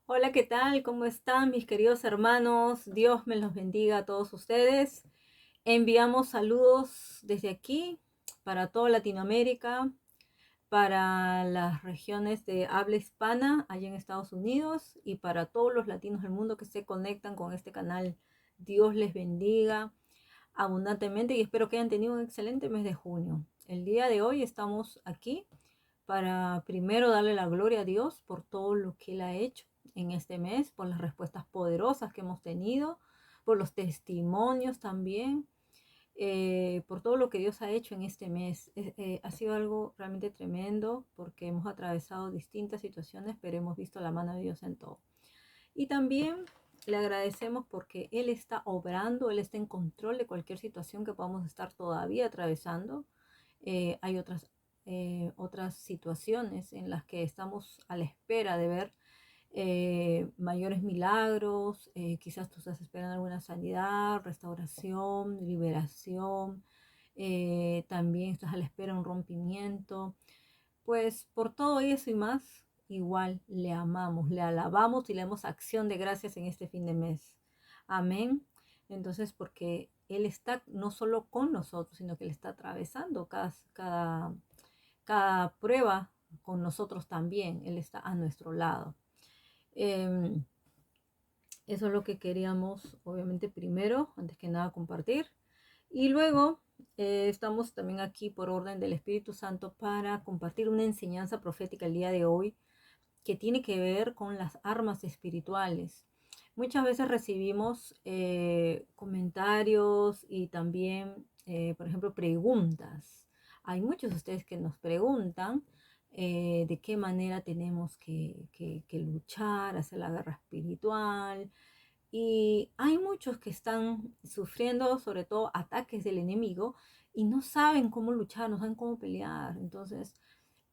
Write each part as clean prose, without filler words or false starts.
Hola, ¿qué tal? ¿Cómo están mis queridos hermanos? Dios me los bendiga a todos ustedes. Enviamos saludos desde aquí para toda Latinoamérica, para las regiones de habla hispana allá en Estados Unidos y para todos los latinos del mundo que se conectan con este canal. Dios les bendiga abundantemente y espero que hayan tenido un excelente mes de junio. El día de hoy estamos aquí para primero darle la gloria a Dios por todo lo que Él ha hecho en este mes, por las respuestas poderosas que hemos tenido, por los testimonios también, por todo lo que Dios ha hecho en este mes. Ha sido algo realmente tremendo porque hemos atravesado distintas situaciones, pero hemos visto la mano de Dios en todo. Y también le agradecemos porque Él está obrando, Él está en control de cualquier situación que podamos estar todavía atravesando. Hay otras situaciones en las que estamos a la espera de ver mayores milagros. Quizás tú estás esperando alguna sanidad, restauración, liberación. También estás a la espera de un rompimiento. Pues por todo eso y más, igual le amamos, le alabamos y le damos acción de gracias en este fin de mes. Amén. Entonces, porque Él está no solo con nosotros, sino que Él está atravesando cada prueba con nosotros también. Él está a nuestro lado. Em, Eso es lo que queríamos, obviamente, primero, antes que nada, compartir. Y luego estamos también aquí por orden del Espíritu Santo para compartir una enseñanza profética el día de hoy que tiene que ver con las armas espirituales. Muchas veces recibimos comentarios y también, por ejemplo, preguntas. Hay muchos de ustedes que nos preguntan de qué manera tenemos que luchar, hacer la guerra espiritual. Y hay muchos que están sufriendo sobre todo ataques del enemigo y no saben cómo luchar, no saben cómo pelear. Entonces,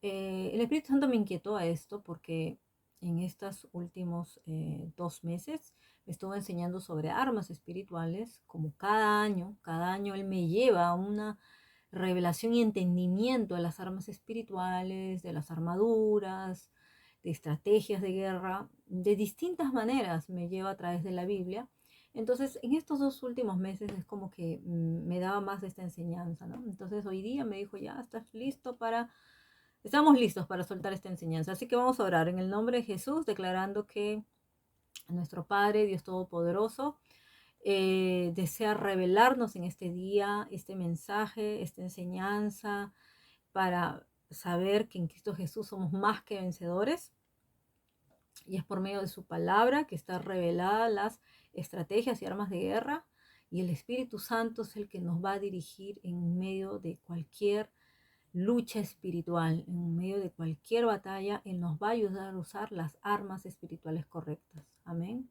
el Espíritu Santo me inquietó a esto porque en estos últimos 2 meses me estuvo enseñando sobre armas espirituales, como cada año Él me lleva a una revelación y entendimiento de las armas espirituales, de las armaduras, de estrategias de guerra, de distintas maneras me lleva a través de la Biblia. Entonces, en estos 2 últimos meses es como que me daba más de esta enseñanza, ¿no? Entonces, hoy día me dijo, ya, estamos listos para soltar esta enseñanza. Así que vamos a orar en el nombre de Jesús, declarando que nuestro Padre, Dios Todopoderoso, desea revelarnos en este día este mensaje, esta enseñanza, para saber que en Cristo Jesús somos más que vencedores. Y es por medio de su palabra que está revelada las estrategias y armas de guerra. Y el Espíritu Santo es el que nos va a dirigir en medio de cualquier lucha espiritual, en medio de cualquier batalla. Él nos va a ayudar a usar las armas espirituales correctas. Amén.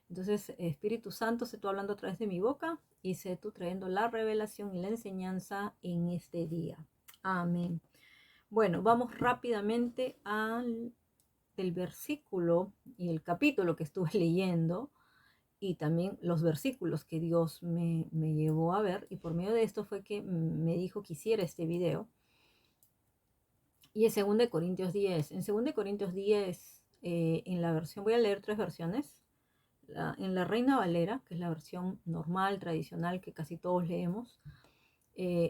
Entonces, Espíritu Santo, sé tú hablando a través de mi boca y sé tú trayendo la revelación y la enseñanza en este día. Amén. Bueno, vamos rápidamente al del versículo y el capítulo que estuve leyendo y también los versículos que Dios me llevó a ver, y por medio de esto fue que me dijo que hiciera este video. Y en 2 Corintios 10, en 2 Corintios 10, en la versión, voy a leer 3 versiones. En la Reina Valera, que es la versión normal, tradicional, que casi todos leemos,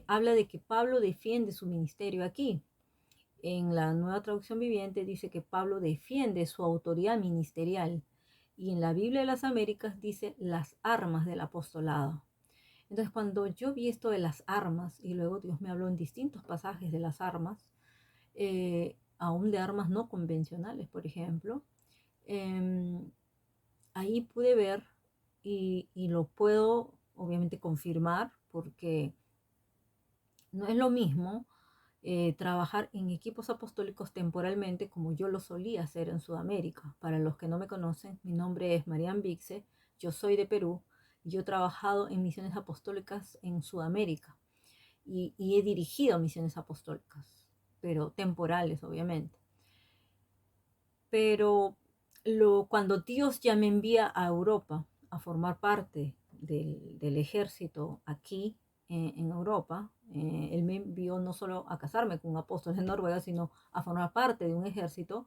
habla de que Pablo defiende su ministerio aquí. En la Nueva Traducción Viviente dice que Pablo defiende su autoridad ministerial. Y en la Biblia de las Américas dice las armas del apostolado. Entonces, cuando yo vi esto de las armas, y luego Dios me habló en distintos pasajes de las armas, aún de armas no convencionales, por ejemplo, eh, ahí pude ver y lo puedo obviamente confirmar porque no es lo mismo trabajar en equipos apostólicos temporalmente como yo lo solía hacer en Sudamérica. Para los que no me conocen, mi nombre es Marian Bixe, yo soy de Perú y yo he trabajado en misiones apostólicas en Sudamérica y he dirigido misiones apostólicas, pero temporales obviamente. Pero cuando Dios ya me envía a Europa a formar parte del ejército aquí en Europa, Él me envió no solo a casarme con un apóstol en Noruega, sino a formar parte de un ejército.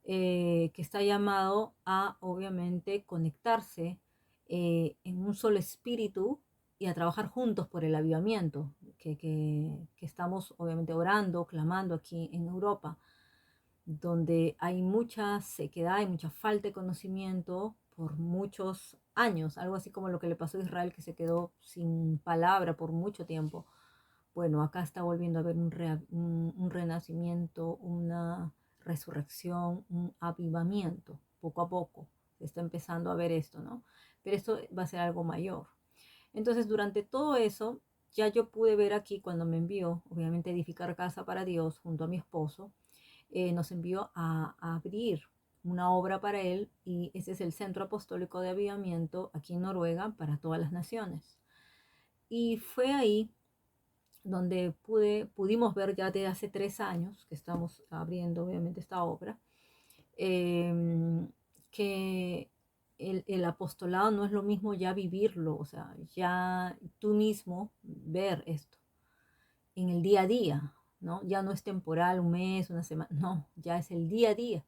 que está llamado a, obviamente, conectarse en un solo espíritu y a trabajar juntos por el avivamiento que estamos, obviamente, orando, clamando aquí en Europa, donde hay mucha sequedad, hay mucha falta de conocimiento por muchos años, algo así como lo que le pasó a Israel, que se quedó sin palabra por mucho tiempo. Bueno, acá está volviendo a haber un renacimiento, una resurrección, un avivamiento, poco a poco. Se está empezando a ver esto, ¿no? Pero esto va a ser algo mayor. Entonces, durante todo eso, ya yo pude ver aquí cuando me envió, obviamente, edificar casa para Dios junto a mi esposo, nos envió a abrir una obra para él y ese es el Centro Apostólico de Avivamiento aquí en Noruega para todas las naciones. Y fue ahí donde pudimos ver ya desde hace 3 años que estamos abriendo obviamente esta obra, que el apostolado no es lo mismo ya vivirlo, o sea, ya tú mismo ver esto en el día a día, ¿no? Ya no es temporal, un mes, una semana, no, ya es el día a día.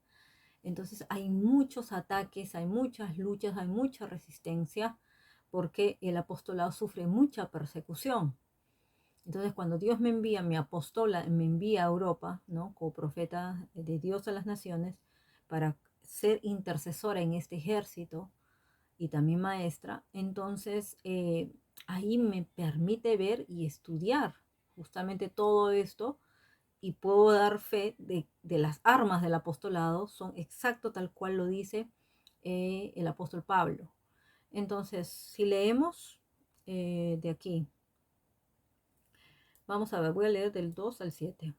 Entonces hay muchos ataques, hay muchas luchas, hay mucha resistencia, porque el apostolado sufre mucha persecución. Entonces, cuando Dios me envía, mi apostola, me envía a Europa, ¿no? Como profeta de Dios a las naciones, para ser intercesora en este ejército y también maestra, entonces ahí me permite ver y estudiar justamente todo esto y puedo dar fe de las armas del apostolado, son exacto tal cual lo dice el apóstol Pablo. Entonces, si leemos de aquí, vamos a ver, voy a leer del 2 al 7.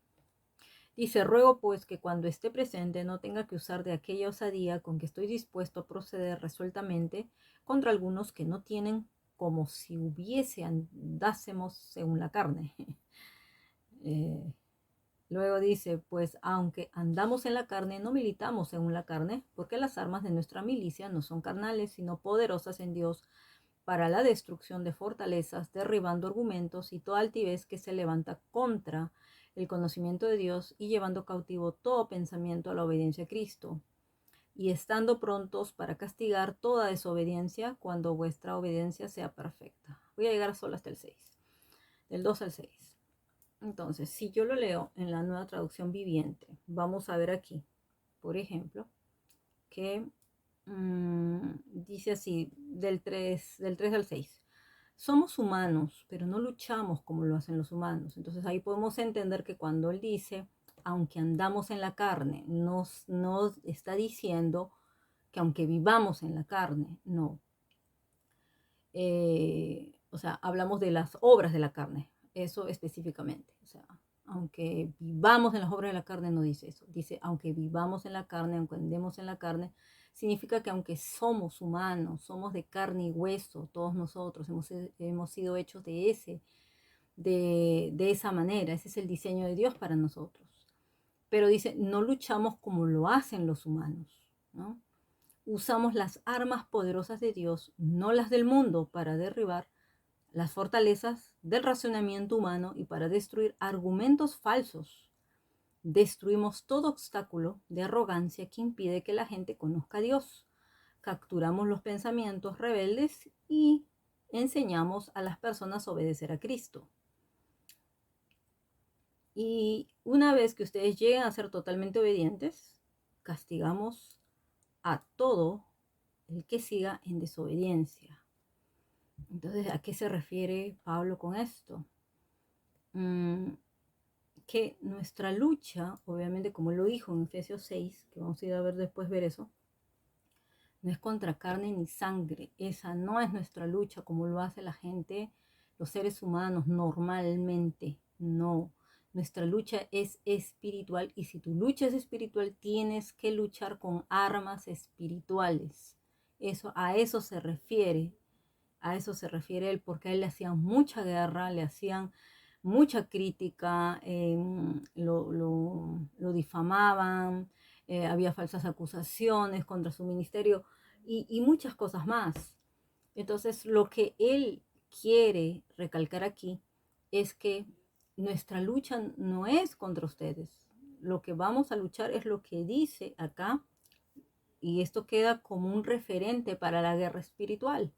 Dice, ruego pues que cuando esté presente no tenga que usar de aquella osadía con que estoy dispuesto a proceder resueltamente contra algunos que no tienen, como si hubiese andásemos según la carne. eh, Luego dice, pues aunque andamos en la carne, no militamos según la carne, porque las armas de nuestra milicia no son carnales, sino poderosas en Dios para la destrucción de fortalezas, derribando argumentos y toda altivez que se levanta contra el conocimiento de Dios y llevando cautivo todo pensamiento a la obediencia a Cristo, y estando prontos para castigar toda desobediencia cuando vuestra obediencia sea perfecta. Voy a llegar solo hasta el 6, del 2 al 6. Entonces, si yo lo leo en la nueva traducción viviente, vamos a ver aquí, por ejemplo, que dice así, del 3 al 6. Somos humanos, pero no luchamos como lo hacen los humanos. Entonces ahí podemos entender que cuando él dice, aunque andamos en la carne, nos está diciendo que aunque vivamos en la carne, no. O sea, hablamos de las obras de la carne, eso específicamente. O sea, aunque vivamos en las obras de la carne, no dice eso. Dice, aunque vivamos en la carne, aunque andemos en la carne, significa que aunque somos humanos, somos de carne y hueso, todos nosotros hemos sido hechos de esa manera. Ese es el diseño de Dios para nosotros. Pero dice, no luchamos como lo hacen los humanos, ¿no? Usamos las armas poderosas de Dios, no las del mundo, para derribar las fortalezas del razonamiento humano y para destruir argumentos falsos. Destruimos todo obstáculo de arrogancia que impide que la gente conozca a Dios. Capturamos los pensamientos rebeldes y enseñamos a las personas a obedecer a Cristo. Y una vez que ustedes lleguen a ser totalmente obedientes, castigamos a todo el que siga en desobediencia. Entonces, ¿a qué se refiere Pablo con esto? Que nuestra lucha, obviamente como lo dijo en Efesios 6, que vamos a ir a ver después ver eso, no es contra carne ni sangre. Esa no es nuestra lucha como lo hace la gente, los seres humanos normalmente. No. Nuestra lucha es espiritual y si tu lucha es espiritual tienes que luchar con armas espirituales. A eso se refiere. A eso se refiere él, porque a él le hacían mucha guerra, le hacían mucha crítica, lo difamaban, había falsas acusaciones contra su ministerio y muchas cosas más. Entonces, lo que él quiere recalcar aquí es que nuestra lucha no es contra ustedes. lo que vamos a luchar es lo que dice acá, y esto queda como un referente para la guerra espiritual,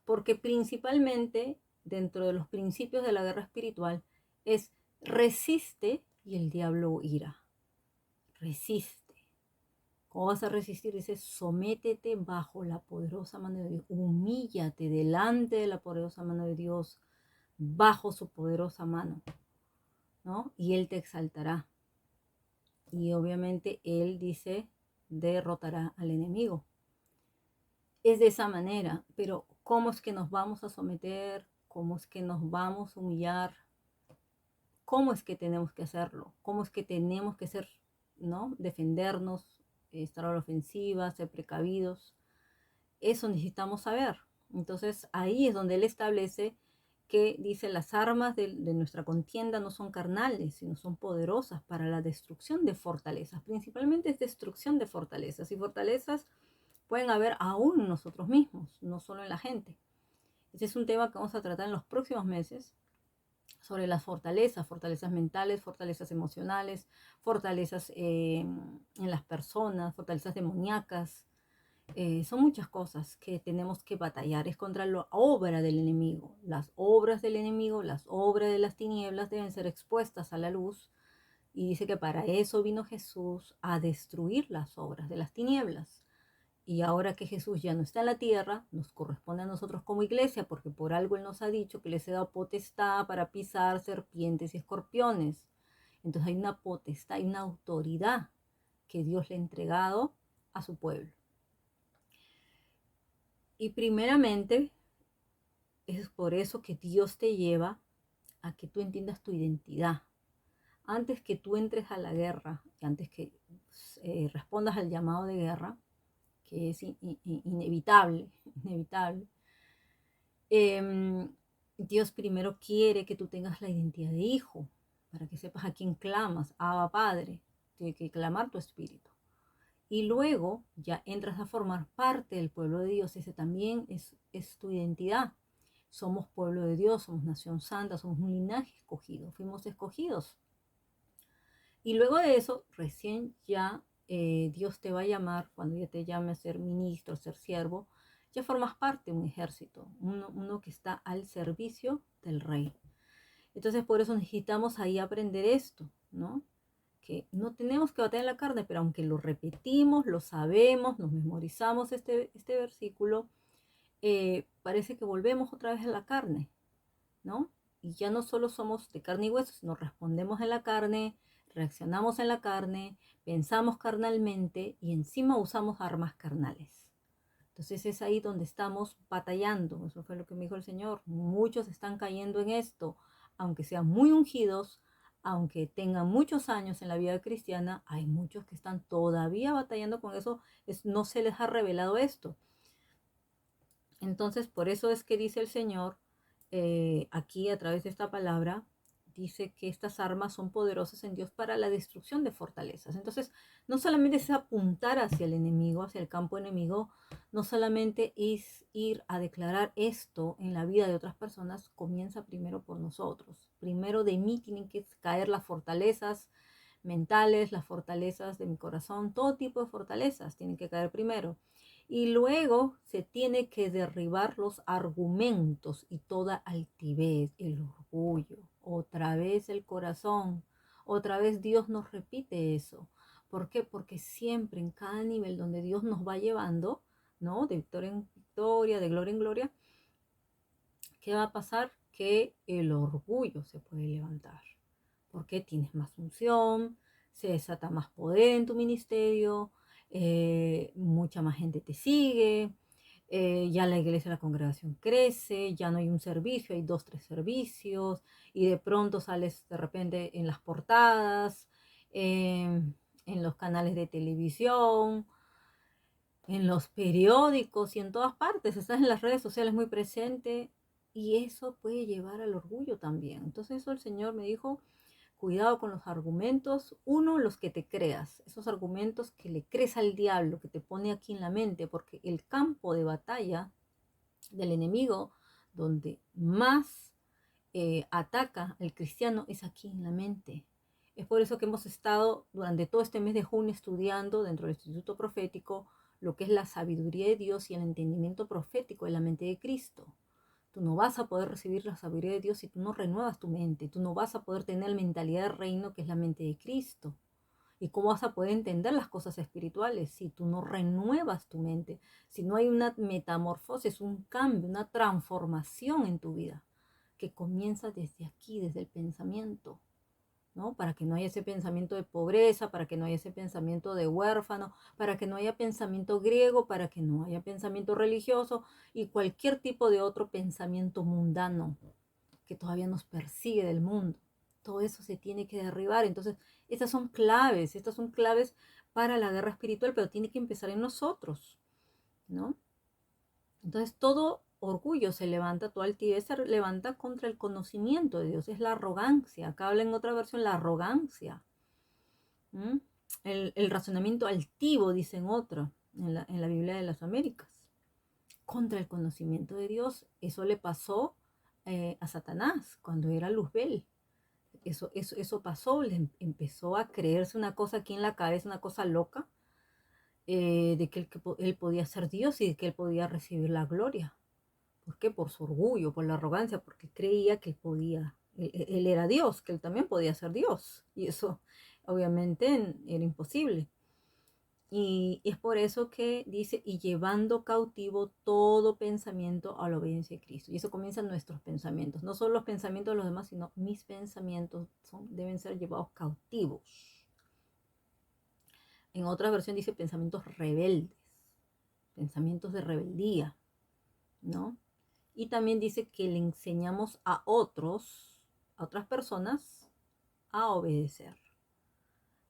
porque principalmente dentro de los principios de la guerra espiritual es resiste y el diablo huirá. Resiste. ¿Cómo vas a resistir? Dice, sométete bajo la poderosa mano de Dios, humíllate delante de la poderosa mano de Dios, bajo su poderosa mano, ¿no? Y Él te exaltará. Y obviamente Él dice, derrotará al enemigo. Es de esa manera, pero ¿cómo es que nos vamos a someter? ¿Cómo es que nos vamos a humillar? ¿Cómo es que tenemos que hacerlo? ¿Cómo es que tenemos que ser, ¿no? Defendernos, estar a la ofensiva, ser precavidos. Eso necesitamos saber. Entonces ahí es donde él establece que dice las armas de nuestra contienda no son carnales, sino son poderosas para la destrucción de fortalezas. Principalmente es destrucción de fortalezas. Y fortalezas pueden haber aún en nosotros mismos, no solo en la gente. Ese es un tema que vamos a tratar en los próximos meses, sobre las fortalezas, fortalezas mentales, fortalezas emocionales, fortalezas en las personas, fortalezas demoníacas. Son muchas cosas que tenemos que batallar. Es contra la obra del enemigo. Las obras del enemigo, las obras de las tinieblas deben ser expuestas a la luz. Y dice que para eso vino Jesús, a destruir las obras de las tinieblas. Y ahora que Jesús ya no está en la tierra, nos corresponde a nosotros como iglesia, porque por algo Él nos ha dicho que les he dado potestad para pisar serpientes y escorpiones. Entonces hay una potestad, hay una autoridad que Dios le ha entregado a su pueblo. Y primeramente es por eso que Dios te lleva a que tú entiendas tu identidad. Antes que tú entres a la guerra, antes que respondas al llamado de guerra, que es inevitable, inevitable, Dios primero quiere que tú tengas la identidad de hijo, para que sepas a quién clamas, Abba Padre, tiene que clamar tu espíritu. Y luego ya entras a formar parte del pueblo de Dios, ese también es tu identidad. Somos pueblo de Dios, somos nación santa, somos un linaje escogido, fuimos escogidos. Y luego de eso, recién ya Dios te va a llamar, cuando ya te llame a ser ministro, ser siervo, ya formas parte de un ejército, uno que está al servicio del rey. Entonces por eso necesitamos ahí aprender esto, ¿no? Que no tenemos que batallar en la carne, pero aunque lo repetimos, lo sabemos, nos memorizamos este versículo, parece que volvemos otra vez a la carne, ¿no? Y ya no solo somos de carne y hueso, sino respondemos en la carne, reaccionamos en la carne, pensamos carnalmente y encima usamos armas carnales. Entonces es ahí donde estamos batallando. Eso fue lo que me dijo el Señor. Muchos están cayendo en esto, aunque sean muy ungidos, aunque tengan muchos años en la vida cristiana, hay muchos que están todavía batallando con eso, no se les ha revelado esto. Entonces, por eso es que dice el Señor, aquí a través de esta palabra, dice que estas armas son poderosas en Dios para la destrucción de fortalezas. Entonces, no solamente es apuntar hacia el enemigo, hacia el campo enemigo, no solamente es ir a declarar esto en la vida de otras personas, comienza primero por nosotros. Primero de mí tienen que caer las fortalezas mentales, las fortalezas de mi corazón, todo tipo de fortalezas tienen que caer primero. Y luego se tiene que derribar los argumentos y toda altivez, el orgullo, otra vez el corazón, otra vez Dios nos repite eso. ¿Por qué? Porque siempre en cada nivel donde Dios nos va llevando, ¿no? De victoria en victoria, de gloria en gloria, ¿qué va a pasar? Que el orgullo se puede levantar. Porque tienes más unción, se desata más poder en tu ministerio, mucha más gente te sigue, ya la iglesia, la congregación crece, ya no hay un servicio, hay 2, 3 servicios, y de pronto sales de repente en las portadas, en los canales de televisión, en los periódicos y en todas partes, estás en las redes sociales muy presente, y eso puede llevar al orgullo también. Entonces eso el Señor me dijo, cuidado con los argumentos. Uno, los que te creas, esos argumentos que le crees al diablo, que te pone aquí en la mente, porque el campo de batalla del enemigo, donde más ataca al cristiano, es aquí en la mente. Es por eso que hemos estado durante todo este mes de junio estudiando dentro del Instituto Profético lo que es la sabiduría de Dios y el entendimiento profético de la mente de Cristo. Tú no vas a poder recibir la sabiduría de Dios si tú no renuevas tu mente. Tú no vas a poder tener la mentalidad del reino que es la mente de Cristo. ¿Y cómo vas a poder entender las cosas espirituales si tú no renuevas tu mente? Si no hay una metamorfosis, un cambio, una transformación en tu vida que comienza desde aquí, desde el pensamiento. ¿No? Para que no haya ese pensamiento de pobreza, para que no haya ese pensamiento de huérfano, para que no haya pensamiento griego, para que no haya pensamiento religioso y cualquier tipo de otro pensamiento mundano que todavía nos persigue del mundo. Todo eso se tiene que derribar. Entonces, estas son claves para la guerra espiritual, pero tiene que empezar en nosotros, ¿no? Entonces, todo orgullo se levanta, toda altivez se levanta contra el conocimiento de Dios. Es la arrogancia. Acá habla en otra versión la arrogancia. ¿Mm? El razonamiento altivo, dicen otra, en la Biblia de las Américas. Contra el conocimiento de Dios. Eso le pasó a Satanás cuando era Luzbel. Eso pasó, empezó a creerse una cosa aquí en la cabeza, una cosa loca, de que él podía ser Dios y de que él podía recibir la gloria. ¿Por qué? Por su orgullo, por la arrogancia, porque creía que él podía, él era Dios, que él también podía ser Dios. Y eso obviamente era imposible. Y es por eso que dice, y llevando cautivo todo pensamiento a la obediencia de Cristo. Y eso comienzan nuestros pensamientos. No solo los pensamientos de los demás, sino mis pensamientos deben ser llevados cautivos. En otra versión dice pensamientos rebeldes, pensamientos de rebeldía, ¿no? Y también dice que le enseñamos a otras personas, a obedecer,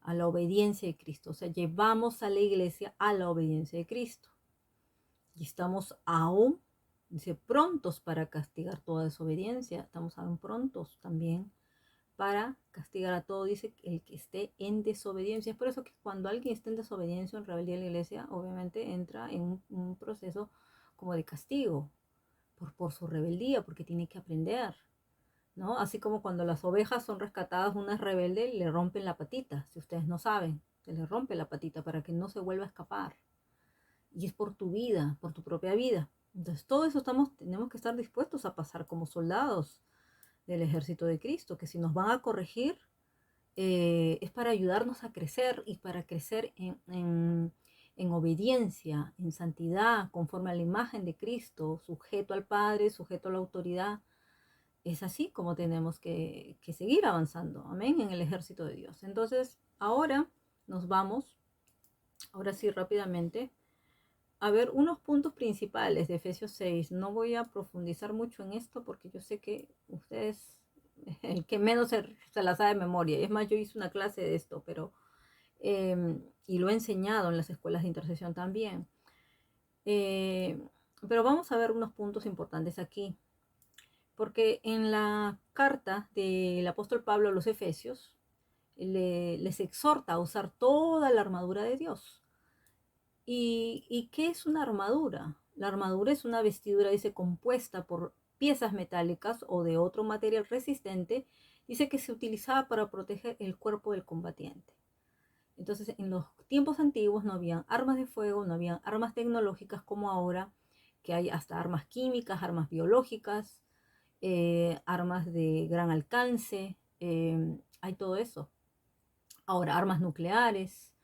a la obediencia de Cristo. O sea, llevamos a la iglesia a la obediencia de Cristo. Y estamos aún, dice, prontos para castigar toda desobediencia. Estamos aún prontos también para castigar a todo, dice, el que esté en desobediencia. Es por eso que cuando alguien está en desobediencia o en rebeldía en la iglesia, obviamente entra en un proceso como de castigo por su rebeldía, porque tiene que aprender, ¿no? Así como cuando las ovejas son rescatadas, una es rebelde, le rompen la patita, si ustedes no saben, se le rompe la patita para que no se vuelva a escapar. Y es por tu vida, por tu propia vida. Entonces, todo eso tenemos que estar dispuestos a pasar como soldados del ejército de Cristo, que si nos van a corregir, es para ayudarnos a crecer y para crecer en obediencia, en santidad, conforme a la imagen de Cristo, sujeto al Padre, sujeto a la autoridad. Es así como tenemos que seguir avanzando, amén, en el ejército de Dios. Entonces, ahora nos vamos, ahora sí rápidamente, a ver unos puntos principales de Efesios 6. No voy a profundizar mucho en esto porque yo sé que ustedes, el que menos se la sabe de memoria. Es más, yo hice una clase de esto, pero y lo he enseñado en las escuelas de intercesión también. Pero vamos a ver unos puntos importantes aquí. Porque en la carta del apóstol Pablo a los Efesios, les exhorta a usar toda la armadura de Dios. ¿Y qué es una armadura? La armadura es una vestidura, dice, compuesta por piezas metálicas o de otro material resistente, dice que se utilizaba para proteger el cuerpo del combatiente. Entonces, en los tiempos antiguos no habían armas de fuego, no habían armas tecnológicas como ahora, que hay hasta armas químicas, armas biológicas, armas de gran alcance, hay todo eso. Ahora, armas nucleares.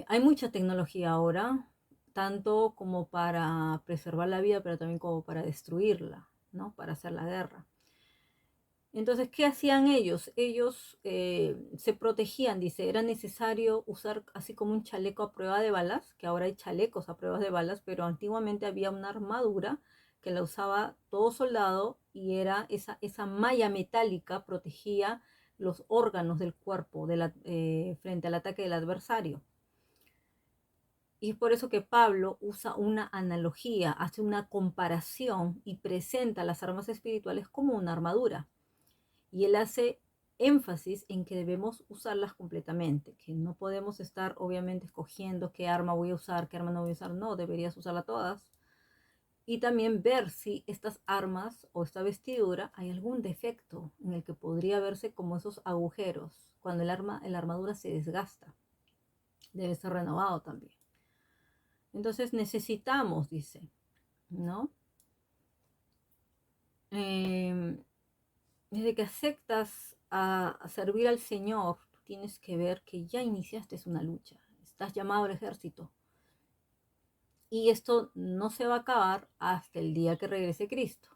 Hay mucha tecnología ahora, tanto como para preservar la vida, pero también como para destruirla, ¿no? Para hacer la guerra. Entonces, ¿qué hacían ellos? Ellos se protegían, dice, era necesario usar así como un chaleco a prueba de balas, que ahora hay chalecos a prueba de balas, pero antiguamente había una armadura que la usaba todo soldado y era esa malla metálica protegía los órganos del cuerpo frente al ataque del adversario. Y es por eso que Pablo usa una analogía, hace una comparación y presenta las armas espirituales como una armadura. Y él hace énfasis en que debemos usarlas completamente, que no podemos estar obviamente escogiendo qué arma voy a usar, qué arma no voy a usar. No, deberías usarlas todas. y también ver si estas armas o esta vestidura hay algún defecto en el que podría verse como esos agujeros cuando la armadura se desgasta. Debe ser renovado también. Entonces necesitamos, dice, ¿no? Desde que aceptas a servir al Señor, tú tienes que ver que ya iniciaste una lucha. Estás llamado al ejército. Y esto no se va a acabar hasta el día que regrese Cristo.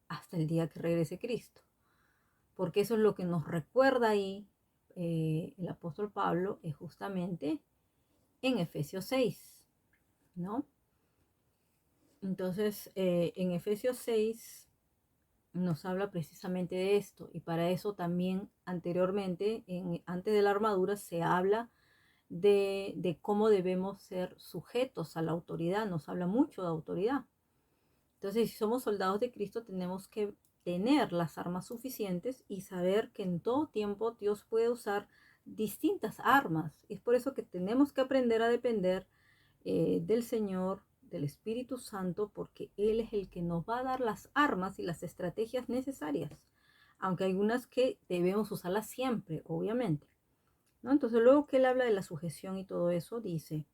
Hasta el día que regrese Cristo. Porque eso es lo que nos recuerda ahí el apóstol Pablo, es justamente en Efesios 6, ¿no? Entonces, en Efesios 6 nos habla precisamente de esto, y para eso también anteriormente, antes de la armadura, se habla de cómo debemos ser sujetos a la autoridad, nos habla mucho de autoridad. Entonces, si somos soldados de Cristo, tenemos que tener las armas suficientes y saber que en todo tiempo Dios puede usar distintas armas. Es por eso que tenemos que aprender a depender del Señor, del Espíritu Santo, porque Él es el que nos va a dar las armas y las estrategias necesarias, aunque hay unas que debemos usarlas siempre, obviamente, ¿no? Entonces, luego que Él habla de la sujeción y todo eso, dice,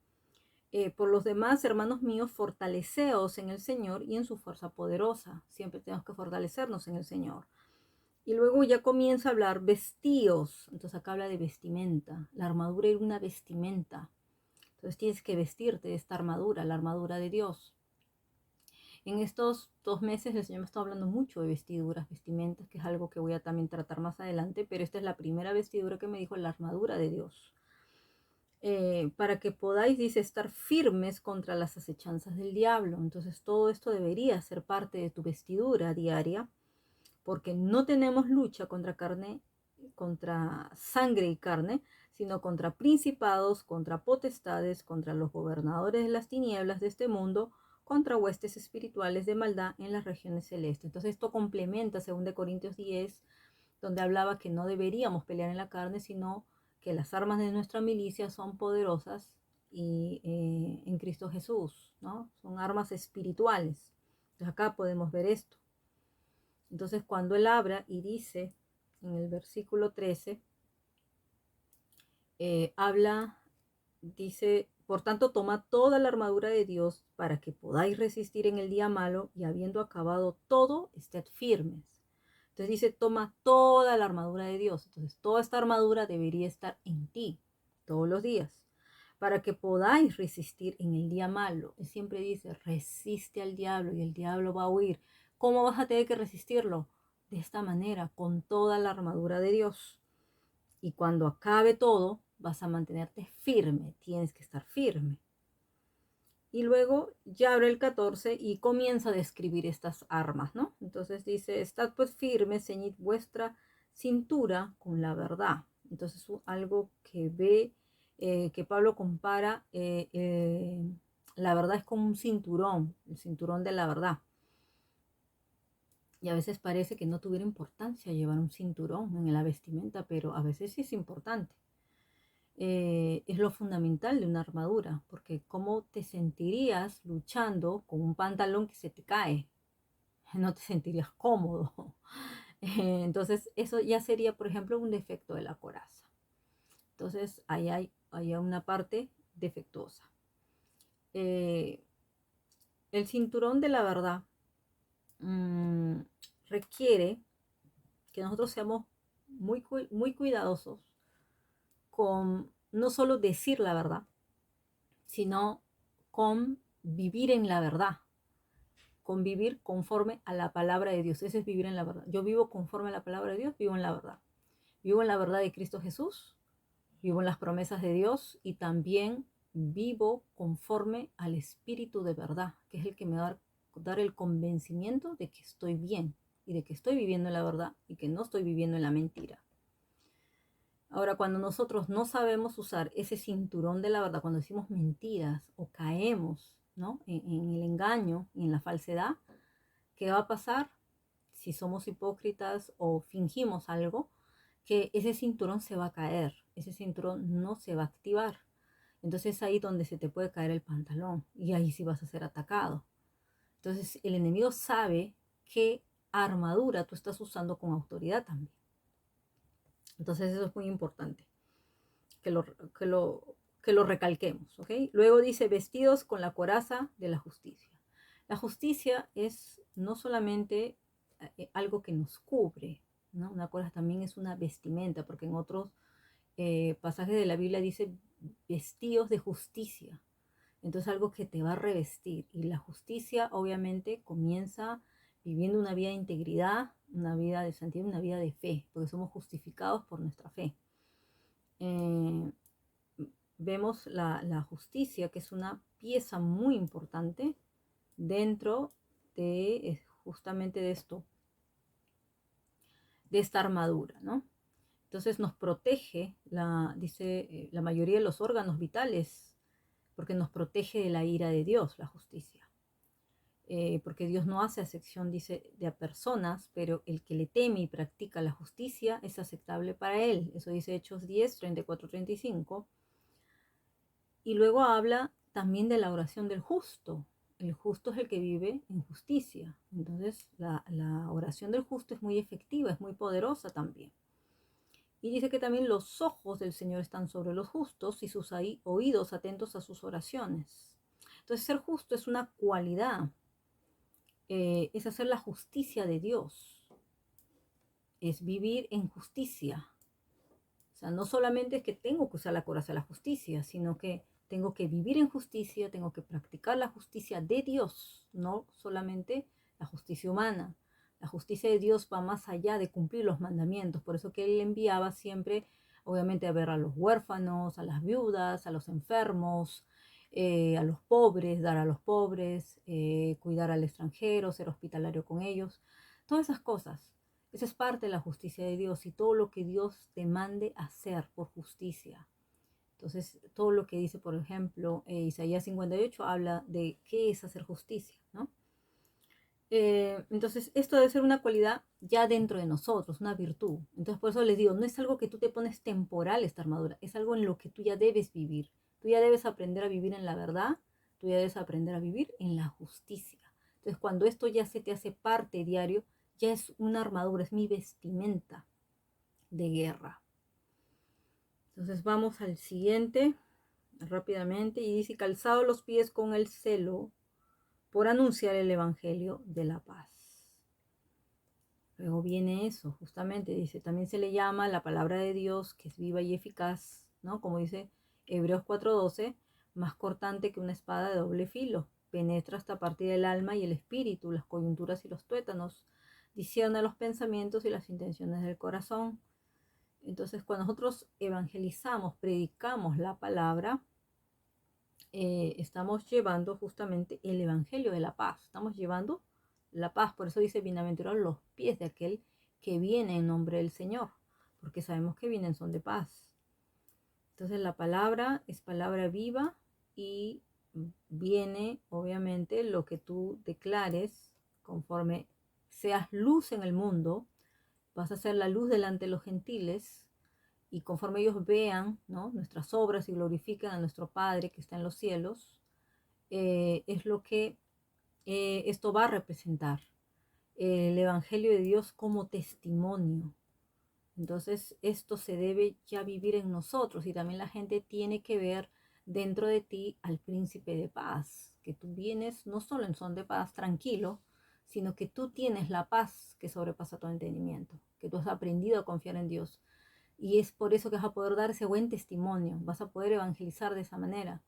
por los demás, hermanos míos, fortaleceos en el Señor y en su fuerza poderosa. Siempre tenemos que fortalecernos en el Señor. Y luego ya comienza a hablar vestíos. Entonces acá habla de vestimenta. La armadura era una vestimenta. Entonces tienes que vestirte de esta armadura, la armadura de Dios. En estos 2 meses el Señor me está hablando mucho de vestiduras, vestimentas, que es algo que voy a también tratar más adelante, pero esta es la primera vestidura que me dijo, la armadura de Dios. Para que podáis, dice, estar firmes contra las acechanzas del diablo. Entonces todo esto debería ser parte de tu vestidura diaria, porque no tenemos lucha contra sangre y carne, sino contra principados, contra potestades, contra los gobernadores de las tinieblas de este mundo, contra huestes espirituales de maldad en las regiones celestes. Entonces esto complementa 2 Corintios 10, donde hablaba que no deberíamos pelear en la carne, sino que las armas de nuestra milicia son poderosas y en Cristo Jesús, ¿no? Son armas espirituales. Entonces acá podemos ver esto. Entonces cuando él habla y dice en el versículo 13, dice, por tanto toma toda la armadura de Dios para que podáis resistir en el día malo y habiendo acabado todo, ested firmes. Entonces dice, toma toda la armadura de Dios. Entonces toda esta armadura debería estar en ti todos los días para que podáis resistir en el día malo. Él siempre dice, resiste al diablo y el diablo va a huir. ¿Cómo vas a tener que resistirlo? De esta manera, con toda la armadura de Dios. Y cuando acabe todo, vas a mantenerte firme. Tienes que estar firme. Y luego ya abre el 14 y comienza a describir estas armas, ¿no? Entonces dice, estad pues firmes, ceñid vuestra cintura con la verdad. Entonces algo que ve, que Pablo compara, la verdad es como un cinturón, el cinturón de la verdad. Y a veces parece que no tuviera importancia llevar un cinturón en la vestimenta, pero a veces sí es importante. Es lo fundamental de una armadura, porque ¿cómo te sentirías luchando con un pantalón que se te cae? No te sentirías cómodo. Entonces, eso ya sería, por ejemplo, un defecto de la coraza. Entonces, ahí hay una parte defectuosa. El cinturón de la verdad requiere que nosotros seamos muy cuidadosos con no solo decir la verdad, sino con vivir en la verdad, con vivir conforme a la palabra de Dios. Ese es vivir en la verdad. Yo vivo conforme a la palabra de Dios, vivo en la verdad. Vivo en la verdad de Cristo Jesús, vivo en las promesas de Dios y también vivo conforme al Espíritu de verdad, que es el que me va a dar el convencimiento de que estoy bien y de que estoy viviendo en la verdad y que no estoy viviendo en la mentira. Ahora, cuando nosotros no sabemos usar ese cinturón de la verdad, cuando decimos mentiras o caemos, ¿no?, en el engaño y en la falsedad, ¿qué va a pasar? Si somos hipócritas o fingimos algo, que ese cinturón se va a caer, ese cinturón no se va a activar. Entonces es ahí donde se te puede caer el pantalón y ahí sí vas a ser atacado. Entonces el enemigo sabe qué armadura tú estás usando con autoridad también. Entonces eso es muy importante que lo, que lo, que lo recalquemos, ¿ok? Luego dice vestidos con la coraza de la justicia. La justicia es no solamente algo que nos cubre, ¿no? Una coraza también es una vestimenta, porque en otros pasajes de la Biblia dice vestidos de justicia. Entonces algo que te va a revestir. Y la justicia obviamente comienza viviendo una vida de integridad, una vida de santidad, una vida de fe, porque somos justificados por nuestra fe. Eh, Vemos la justicia, que es una pieza muy importante dentro de justamente de esto, de esta armadura, ¿no? Entonces nos protege, dice, la mayoría de los órganos vitales, porque nos protege de la ira de Dios, la justicia. Porque Dios no hace acepción, dice, de a personas, pero el que le teme y practica la justicia es aceptable para él. Eso dice Hechos 10, 34, 35. Y luego habla también de la oración del justo. El justo es el que vive en justicia. Entonces la oración del justo es muy efectiva, es muy poderosa también. Y dice que también los ojos del Señor están sobre los justos y sus oídos atentos a sus oraciones. Entonces ser justo es una cualidad, es hacer la justicia de Dios, es vivir en justicia. O sea, no solamente es que tengo que usar la coraza de la justicia, sino que tengo que vivir en justicia, tengo que practicar la justicia de Dios, no solamente la justicia humana. La justicia de Dios va más allá de cumplir los mandamientos, por eso que Él enviaba siempre, obviamente, a ver a los huérfanos, a las viudas, a los enfermos, a los pobres, dar a los pobres, cuidar al extranjero, ser hospitalario con ellos, todas esas cosas. Esa es parte de la justicia de Dios y todo lo que Dios te mande hacer por justicia. Entonces, todo lo que dice, por ejemplo, Isaías 58 habla de qué es hacer justicia, ¿no? Entonces, esto debe ser una cualidad ya dentro de nosotros, una virtud. Entonces, por eso les digo, no es algo que tú te pones temporal esta armadura, es algo en lo que tú ya debes vivir. Tú ya debes aprender a vivir en la verdad, tú ya debes aprender a vivir en la justicia. Entonces, cuando esto ya se te hace parte diario, ya es una armadura, es mi vestimenta de guerra. Entonces, vamos al siguiente rápidamente y dice, calzado los pies con el celo por anunciar el evangelio de la paz. Luego viene eso, justamente, dice, también se le llama la palabra de Dios, que es viva y eficaz, ¿no? Como dice Hebreos 4:12, más cortante que una espada de doble filo, penetra hasta partir del alma y el espíritu, las coyunturas y los tuétanos, discierne los pensamientos y las intenciones del corazón. Entonces, cuando nosotros evangelizamos, predicamos la palabra, estamos llevando justamente el evangelio de la paz, estamos llevando la paz. Por eso dice, bienaventurados los pies de aquel que viene en nombre del Señor, porque sabemos que vienen son de paz. Entonces la palabra es palabra viva y viene obviamente lo que tú declares conforme seas luz en el mundo, vas a ser la luz delante de los gentiles y conforme ellos vean, ¿no?, nuestras obras y glorifican a nuestro Padre que está en los cielos, es lo que esto va a representar. El Evangelio de Dios como testimonio. Entonces esto se debe ya vivir en nosotros y también la gente tiene que ver dentro de ti al príncipe de paz, que tú vienes no solo en son de paz tranquilo, sino que tú tienes la paz que sobrepasa todo entendimiento, que tú has aprendido a confiar en Dios. Y es por eso que vas a poder dar ese buen testimonio, vas a poder evangelizar de esa manera.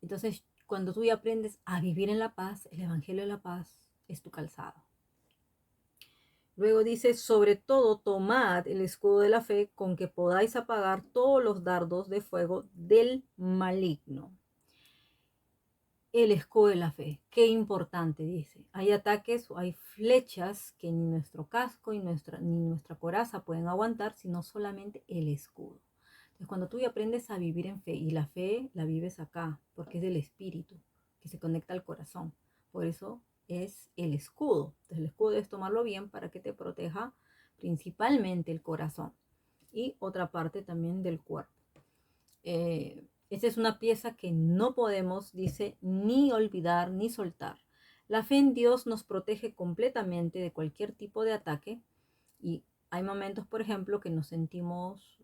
Entonces, cuando tú ya aprendes a vivir en la paz, el evangelio de la paz es tu calzado. Luego dice, sobre todo tomad el escudo de la fe con que podáis apagar todos los dardos de fuego del maligno. El escudo de la fe, qué importante, dice. Hay ataques o hay flechas que ni nuestro casco ni nuestra coraza pueden aguantar, sino solamente el escudo. Entonces, cuando tú ya aprendes a vivir en fe, y la fe la vives acá, porque es del espíritu, que se conecta al corazón. Por eso es el escudo. Entonces, el escudo debes tomarlo bien para que te proteja principalmente el corazón y otra parte también del cuerpo. Esta es una pieza que no podemos, dice, ni olvidar ni soltar. La fe en Dios nos protege completamente de cualquier tipo de ataque y hay momentos, por ejemplo, que nos sentimos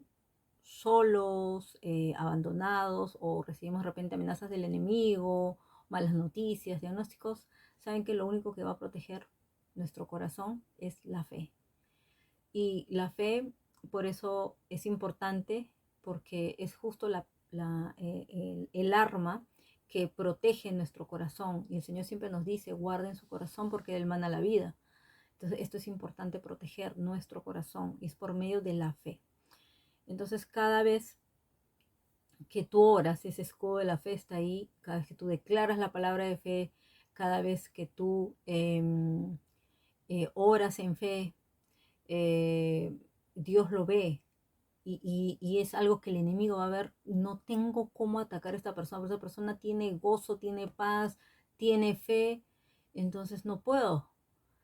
solos, abandonados o recibimos de repente amenazas del enemigo, malas noticias, diagnósticos. Saben que lo único que va a proteger nuestro corazón es la fe. Y la fe, por eso es importante, porque es justo el arma que protege nuestro corazón. Y el Señor siempre nos dice, guarden su corazón porque Él mana la vida. Entonces, esto es importante proteger nuestro corazón y es por medio de la fe. Entonces, cada vez que tú oras, ese escudo de la fe está ahí, cada vez que tú declaras la palabra de fe, cada vez que tú oras en fe, Dios lo ve y es algo que el enemigo va a ver, no tengo cómo atacar a esta persona, porque esa persona tiene gozo, tiene paz, tiene fe, entonces no puedo.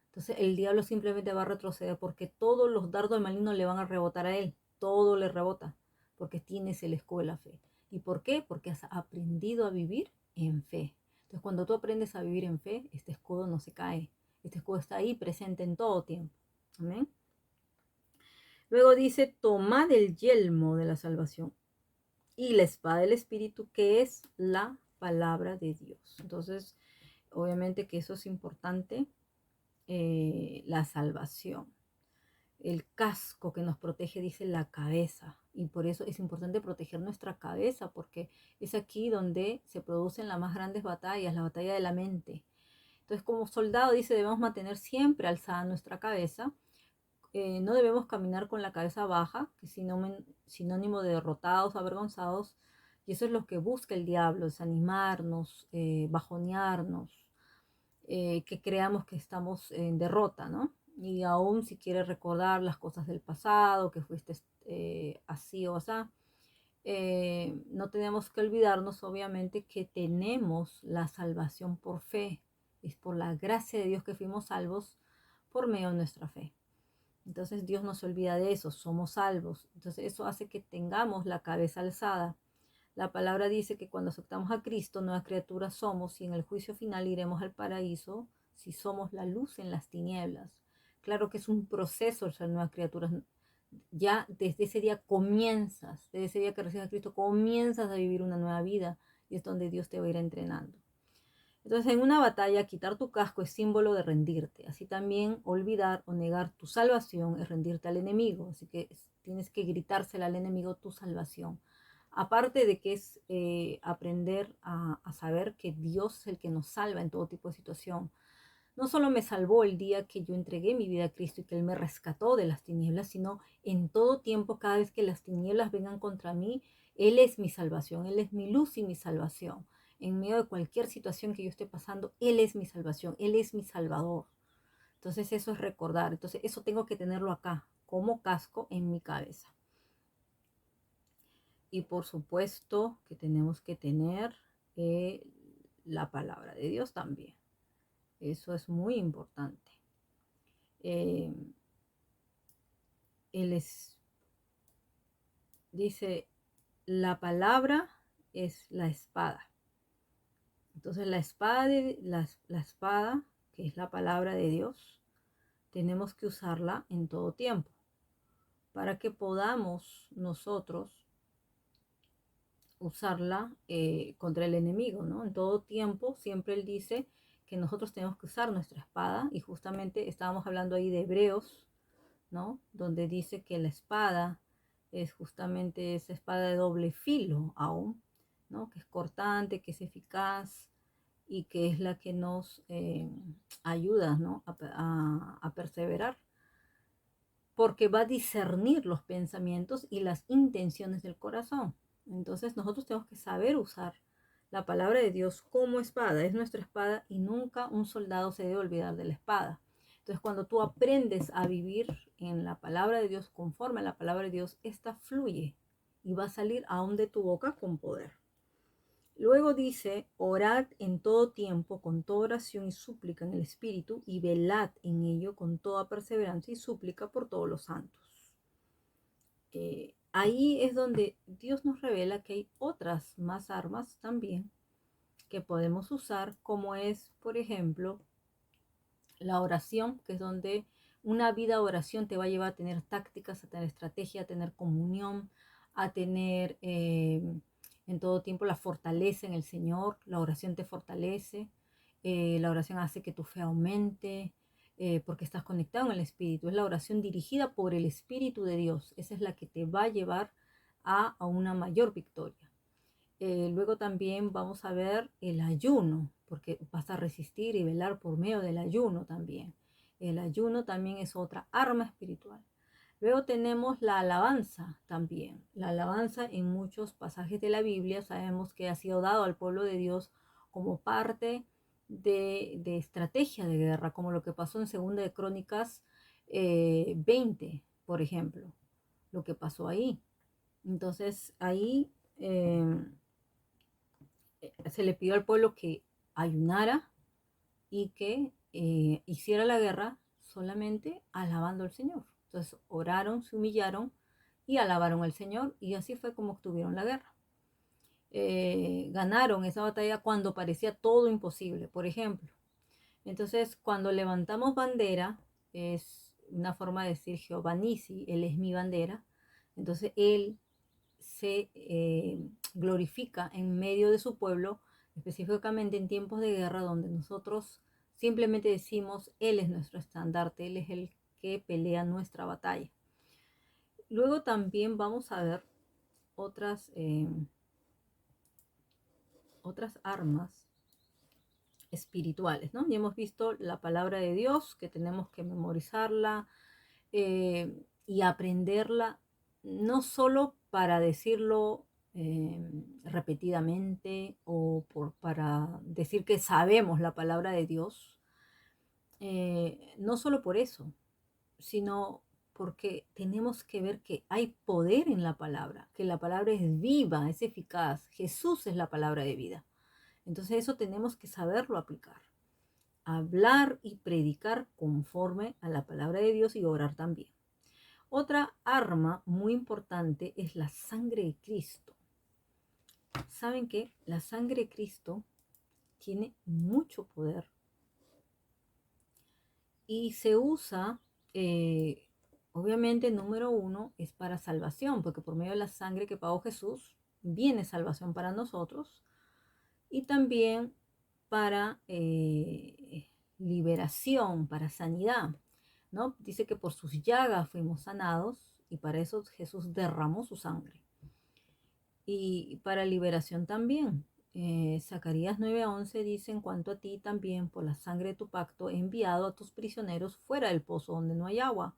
Entonces el diablo simplemente va a retroceder porque todos los dardos del maligno le van a rebotar a él, todo le rebota, porque tienes el escudo de la fe. ¿Y por qué? Porque has aprendido a vivir en fe. Entonces cuando tú aprendes a vivir en fe, este escudo no se cae, este escudo está ahí presente en todo tiempo. Amén. Luego dice, tomad el yelmo de la salvación y la espada del Espíritu, que es la palabra de Dios. Entonces, obviamente que eso es importante, la salvación. El casco que nos protege, dice la cabeza, y por eso es importante proteger nuestra cabeza, porque es aquí donde se producen las más grandes batallas, la batalla de la mente. Entonces, como soldado, dice, debemos mantener siempre alzada nuestra cabeza. No debemos caminar con la cabeza baja, que es sinónimo de derrotados, avergonzados, y eso es lo que busca el diablo, desanimarnos, bajonearnos, que creamos que estamos en derrota, ¿no? Y aún si quieres recordar las cosas del pasado, que fuiste así o así, no tenemos que olvidarnos, obviamente, que tenemos la salvación por fe. Es por la gracia de Dios que fuimos salvos por medio de nuestra fe. Entonces Dios no se olvida de eso, somos salvos. Entonces eso hace que tengamos la cabeza alzada. La palabra dice que cuando aceptamos a Cristo, nuevas criaturas somos y en el juicio final iremos al paraíso si somos la luz en las tinieblas. Claro que es un proceso el ser nuevas criaturas. Ya desde ese día comienzas, desde ese día que recibes a Cristo, comienzas a vivir una nueva vida y es donde Dios te va a ir entrenando. Entonces, en una batalla, quitar tu casco es símbolo de rendirte. Así también, olvidar o negar tu salvación es rendirte al enemigo. Así que tienes que gritársela al enemigo tu salvación. Aparte de que es aprender a saber que Dios es el que nos salva en todo tipo de situación. No solo me salvó el día que yo entregué mi vida a Cristo y que Él me rescató de las tinieblas, sino en todo tiempo, cada vez que las tinieblas vengan contra mí, Él es mi salvación, Él es mi luz y mi salvación. En medio de cualquier situación que yo esté pasando, Él es mi salvación, Él es mi salvador. Entonces eso es recordar, entonces eso tengo que tenerlo acá, como casco en mi cabeza. Y por supuesto que tenemos que tener la palabra de Dios también. Eso es muy importante. Él dice, la palabra es la espada. Entonces la espada, que es la palabra de Dios, tenemos que usarla en todo tiempo para que podamos nosotros usarla contra el enemigo, ¿no? En todo tiempo, siempre Él dice que nosotros tenemos que usar nuestra espada y justamente estábamos hablando ahí de Hebreos, ¿no? Donde dice que la espada es justamente esa espada de doble filo aún, ¿no? Que es cortante, que es eficaz y que es la que nos ayuda, ¿no? a perseverar, porque va a discernir los pensamientos y las intenciones del corazón. Entonces nosotros tenemos que saber usar la palabra de Dios como espada, es nuestra espada y nunca un soldado se debe olvidar de la espada. Entonces cuando tú aprendes a vivir en la palabra de Dios, conforme a la palabra de Dios, esta fluye y va a salir aún de tu boca con poder. Luego dice, orad en todo tiempo con toda oración y súplica en el Espíritu y velad en ello con toda perseverancia y súplica por todos los santos. Ahí es donde Dios nos revela que hay otras más armas también que podemos usar, como es, por ejemplo, la oración, que es donde una vida de oración te va a llevar a tener tácticas, a tener estrategia, a tener comunión, a tener en todo tiempo la fortaleza en el Señor. La oración te fortalece, la oración hace que tu fe aumente, porque estás conectado en el Espíritu. Es la oración dirigida por el Espíritu de Dios. Esa es la que te va a llevar a una mayor victoria. Luego también vamos a ver el ayuno, porque vas a resistir y velar por medio del ayuno también. El ayuno también es otra arma espiritual. Luego tenemos la alabanza también. La alabanza en muchos pasajes de la Biblia sabemos que ha sido dado al pueblo de Dios como parte de estrategia de guerra, como lo que pasó en 2 de Crónicas 20, por ejemplo, lo que pasó ahí. Entonces ahí se le pidió al pueblo que ayunara y que hiciera la guerra solamente alabando al Señor. Entonces oraron, se humillaron y alabaron al Señor, y así fue como obtuvieron la guerra. Ganaron esa batalla cuando parecía todo imposible, por ejemplo. Entonces, cuando levantamos bandera, es una forma de decir Jehová Nisi, Él es mi bandera. Entonces, Él se glorifica en medio de su pueblo, específicamente en tiempos de guerra, donde nosotros simplemente decimos, Él es nuestro estandarte, Él es el que pelea nuestra batalla. Luego también vamos a ver otras, otras armas espirituales, ¿no? Ya hemos visto la palabra de Dios, que tenemos que memorizarla y aprenderla, no solo para decirlo repetidamente o para decir que sabemos la palabra de Dios, no solo por eso, sino porque tenemos que ver que hay poder en la palabra, que la palabra es viva, es eficaz. Jesús es la palabra de vida. Entonces eso tenemos que saberlo aplicar. Hablar y predicar conforme a la palabra de Dios y orar también. Otra arma muy importante es la sangre de Cristo. ¿Saben qué? La sangre de Cristo tiene mucho poder y se usa, obviamente, número uno, es para salvación, porque por medio de la sangre que pagó Jesús, viene salvación para nosotros, y también para liberación, para sanidad, ¿no? Dice que por sus llagas fuimos sanados, y para eso Jesús derramó su sangre. Y para liberación también. Zacarías 9:11 dice: en cuanto a ti también, por la sangre de tu pacto, he enviado a tus prisioneros fuera del pozo donde no hay agua.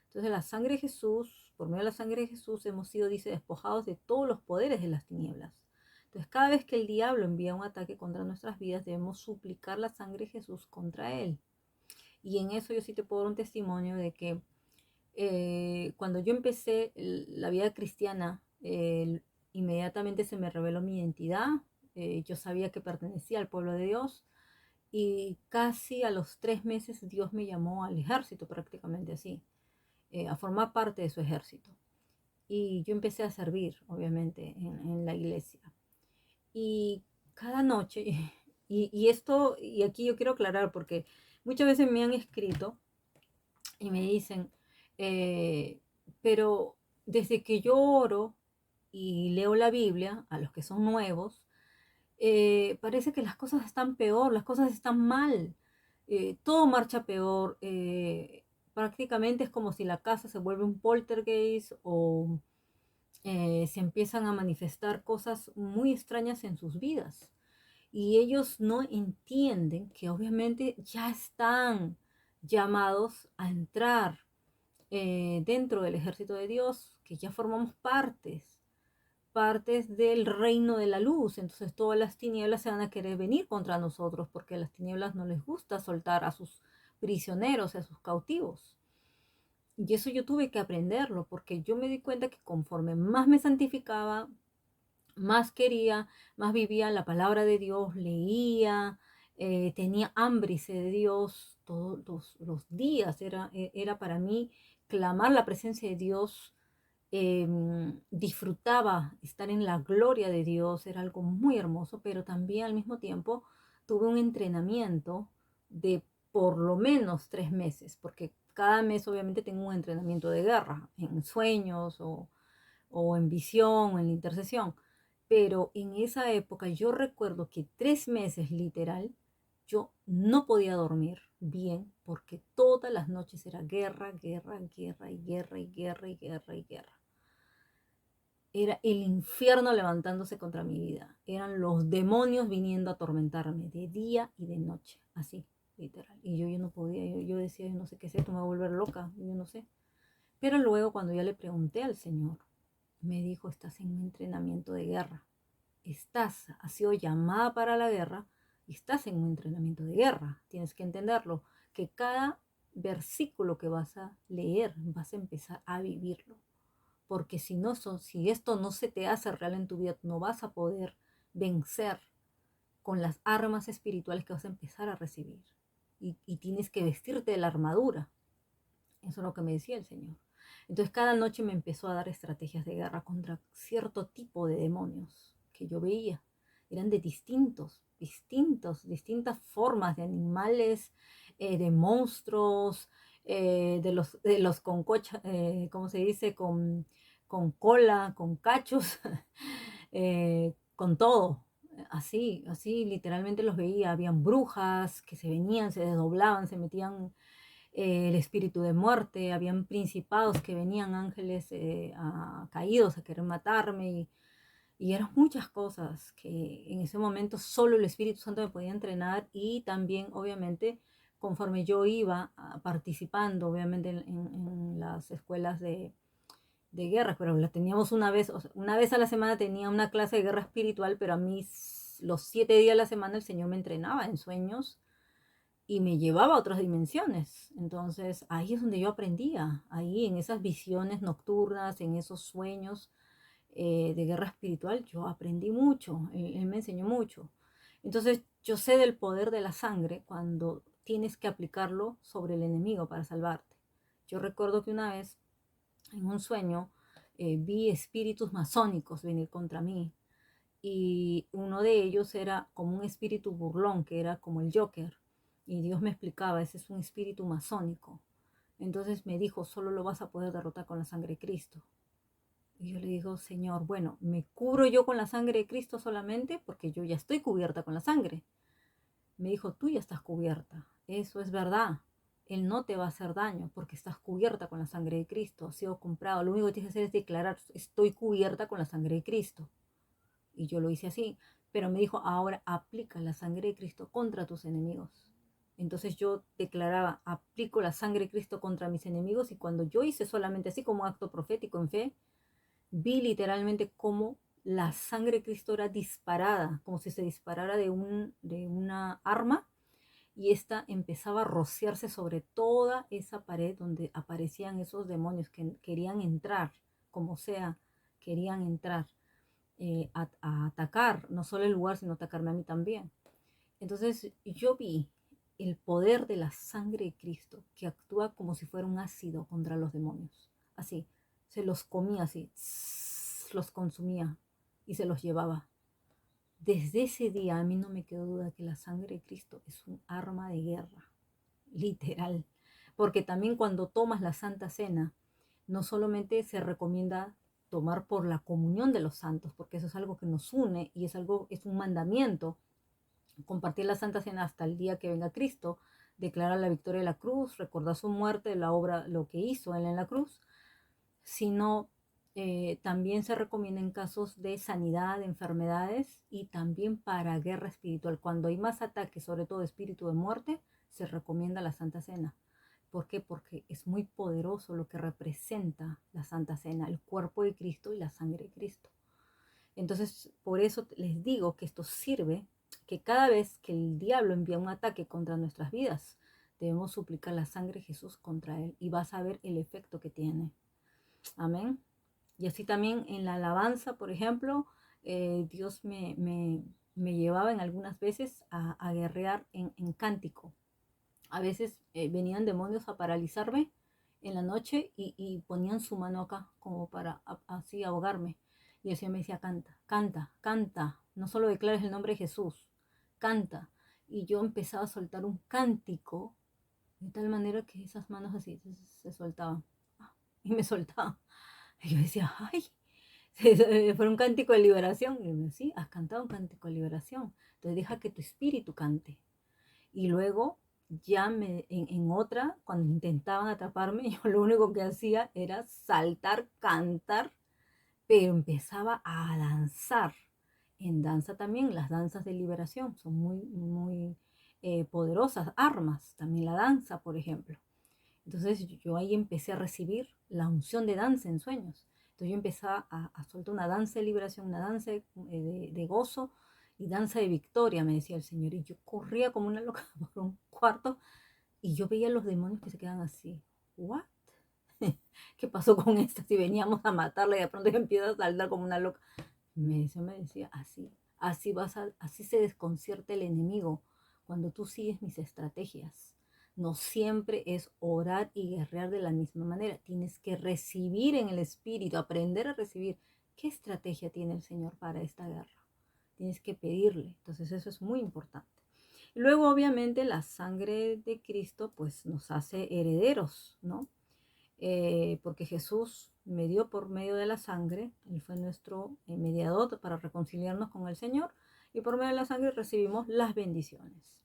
Entonces la sangre de Jesús, por medio de la sangre de Jesús, hemos sido, dice, despojados de todos los poderes de las tinieblas. Entonces cada vez que el diablo envía un ataque contra nuestras vidas, debemos suplicar la sangre de Jesús contra él. Y en eso yo sí te puedo dar un testimonio de que cuando yo empecé la vida cristiana, inmediatamente se me reveló mi identidad. Yo sabía que pertenecía al pueblo de Dios, y casi a los 3 meses Dios me llamó al ejército, prácticamente así, a formar parte de su ejército. Y yo empecé a servir, obviamente, en la iglesia. Y cada noche, y aquí yo quiero aclarar, porque muchas veces me han escrito y me dicen, eh, pero desde que yo oro y leo la Biblia, a los que son nuevos, parece que las cosas están peor, las cosas están mal, todo marcha peor, prácticamente es como si la casa se vuelve un poltergeist, o se empiezan a manifestar cosas muy extrañas en sus vidas. Y ellos no entienden que obviamente ya están llamados a entrar dentro del ejército de Dios, que ya formamos partes del reino de la luz. Entonces todas las tinieblas se van a querer venir contra nosotros, porque a las tinieblas no les gusta soltar a sus prisioneros, a sus cautivos. Y eso yo tuve que aprenderlo, porque yo me di cuenta que conforme más me santificaba, más quería, más vivía la palabra de Dios, leía, tenía hambre y sed de Dios todos los días. Era para mí clamar la presencia de Dios disfrutaba estar en la gloria de Dios, era algo muy hermoso, pero también al mismo tiempo tuve un entrenamiento de por lo menos 3 meses, porque cada mes obviamente tengo un entrenamiento de guerra, en sueños o en visión o en la intercesión. Pero en esa época yo recuerdo que 3 meses literal, yo no podía dormir bien porque todas las noches era guerra, guerra, guerra y guerra y guerra y guerra y guerra. Era el infierno levantándose contra mi vida. Eran los demonios viniendo a atormentarme de día y de noche, así, literal. Y yo no podía, yo decía, yo no sé qué es esto, me voy a volver loca, yo no sé. Pero luego cuando ya le pregunté al Señor, me dijo, estás en un entrenamiento de guerra. Has sido llamada para la guerra y estás en un entrenamiento de guerra. Tienes que entenderlo, que cada versículo que vas a leer, vas a empezar a vivirlo. Porque si no, si esto no se te hace real en tu vida, no vas a poder vencer con las armas espirituales que vas a empezar a recibir. Y tienes que vestirte de la armadura. Eso es lo que me decía el Señor. Entonces cada noche me empezó a dar estrategias de guerra contra cierto tipo de demonios que yo veía. Eran de distintas formas de animales, de monstruos, de los con cocha, ¿cómo se dice? Con cola, con cachos, con todo. Así literalmente los veía. Habían brujas que se venían, se desdoblaban, se metían el espíritu de muerte, habían principados que venían ángeles caídos a querer matarme y eran muchas cosas que en ese momento solo el Espíritu Santo me podía entrenar y también obviamente conforme yo iba participando obviamente en las escuelas de guerra, pero la teníamos una vez, o sea, una vez a la semana tenía una clase de guerra espiritual, pero a mí los 7 días a la semana el Señor me entrenaba en sueños y me llevaba a otras dimensiones. Entonces ahí es donde yo aprendía, ahí en esas visiones nocturnas, en esos sueños de guerra espiritual, yo aprendí mucho, él me enseñó mucho. Entonces yo sé del poder de la sangre cuando tienes que aplicarlo sobre el enemigo para salvarte. Yo recuerdo que una vez en un sueño vi espíritus masónicos venir contra mí y uno de ellos era como un espíritu burlón, que era como el Joker. Y Dios me explicaba, ese es un espíritu masónico. Entonces me dijo, solo lo vas a poder derrotar con la sangre de Cristo. Y yo le digo, Señor, bueno, ¿me cubro yo con la sangre de Cristo solamente? Porque yo ya estoy cubierta con la sangre. Me dijo, tú ya estás cubierta. Eso es verdad. Él no te va a hacer daño porque estás cubierta con la sangre de Cristo. Has sido comprado. Lo único que tienes que hacer es declarar, estoy cubierta con la sangre de Cristo. Y yo lo hice así. Pero me dijo, ahora aplica la sangre de Cristo contra tus enemigos. Entonces yo declaraba, aplico la sangre de Cristo contra mis enemigos. Y cuando yo hice solamente así como acto profético en fe, vi literalmente cómo la sangre de Cristo era disparada, como si se disparara de una arma. Y esta empezaba a rociarse sobre toda esa pared donde aparecían esos demonios que querían entrar, como sea, querían entrar a atacar, no solo el lugar, sino atacarme a mí también. Entonces yo vi el poder de la sangre de Cristo que actúa como si fuera un ácido contra los demonios. Así, se los comía así, los consumía y se los llevaba. Desde ese día a mí no me quedó duda que la sangre de Cristo es un arma de guerra, literal. Porque también cuando tomas la Santa Cena, no solamente se recomienda tomar por la comunión de los santos, porque eso es algo que nos une y es un mandamiento, compartir la Santa Cena hasta el día que venga Cristo, declarar la victoria de la cruz, recordar su muerte, la obra, lo que hizo él en la cruz, sino también se recomienda en casos de sanidad, de enfermedades y también para guerra espiritual. Cuando hay más ataques, sobre todo espíritu de muerte, se recomienda la Santa Cena. ¿Por qué? Porque es muy poderoso lo que representa la Santa Cena, el cuerpo de Cristo y la sangre de Cristo. Entonces, por eso les digo que esto sirve, que cada vez que el diablo envía un ataque contra nuestras vidas, debemos suplicar la sangre de Jesús contra él y vas a ver el efecto que tiene. Amén. Y así también en la alabanza, por ejemplo, Dios me llevaba en algunas veces a guerrear en cántico. A veces venían demonios a paralizarme en la noche y ponían su mano acá como para así ahogarme. Y el Señor me decía, canta, canta, canta, no solo declares el nombre de Jesús, canta. Y yo empezaba a soltar un cántico de tal manera que esas manos así se soltaban y me soltaban. Y yo decía, ay, fue un cántico de liberación. Y me decía, sí, has cantado un cántico de liberación. Entonces deja que tu espíritu cante. Y luego ya en otra, cuando intentaban atraparme, yo lo único que hacía era saltar, cantar, pero empezaba a danzar. En danza también, las danzas de liberación son muy poderosas armas, también la danza, por ejemplo. Entonces yo ahí empecé a recibir la unción de danza en sueños. Entonces yo empecé a soltar una danza de liberación, una danza de gozo y danza de victoria, me decía el Señor. Y yo corría como una loca por un cuarto y yo veía a los demonios que se quedan así. ¿What? ¿Qué pasó con esta? Si veníamos a matarla y de pronto empieza a saltar como una loca. Me decía, así se desconcierta el enemigo cuando tú sigues mis estrategias. No siempre es orar y guerrear de la misma manera. Tienes que recibir en el espíritu, aprender a recibir. ¿Qué estrategia tiene el Señor para esta guerra? Tienes que pedirle. Entonces eso es muy importante. Y luego, obviamente, la sangre de Cristo pues nos hace herederos, ¿no? Porque Jesús me dio por medio de la sangre, Él fue nuestro mediador para reconciliarnos con el Señor, y por medio de la sangre recibimos las bendiciones.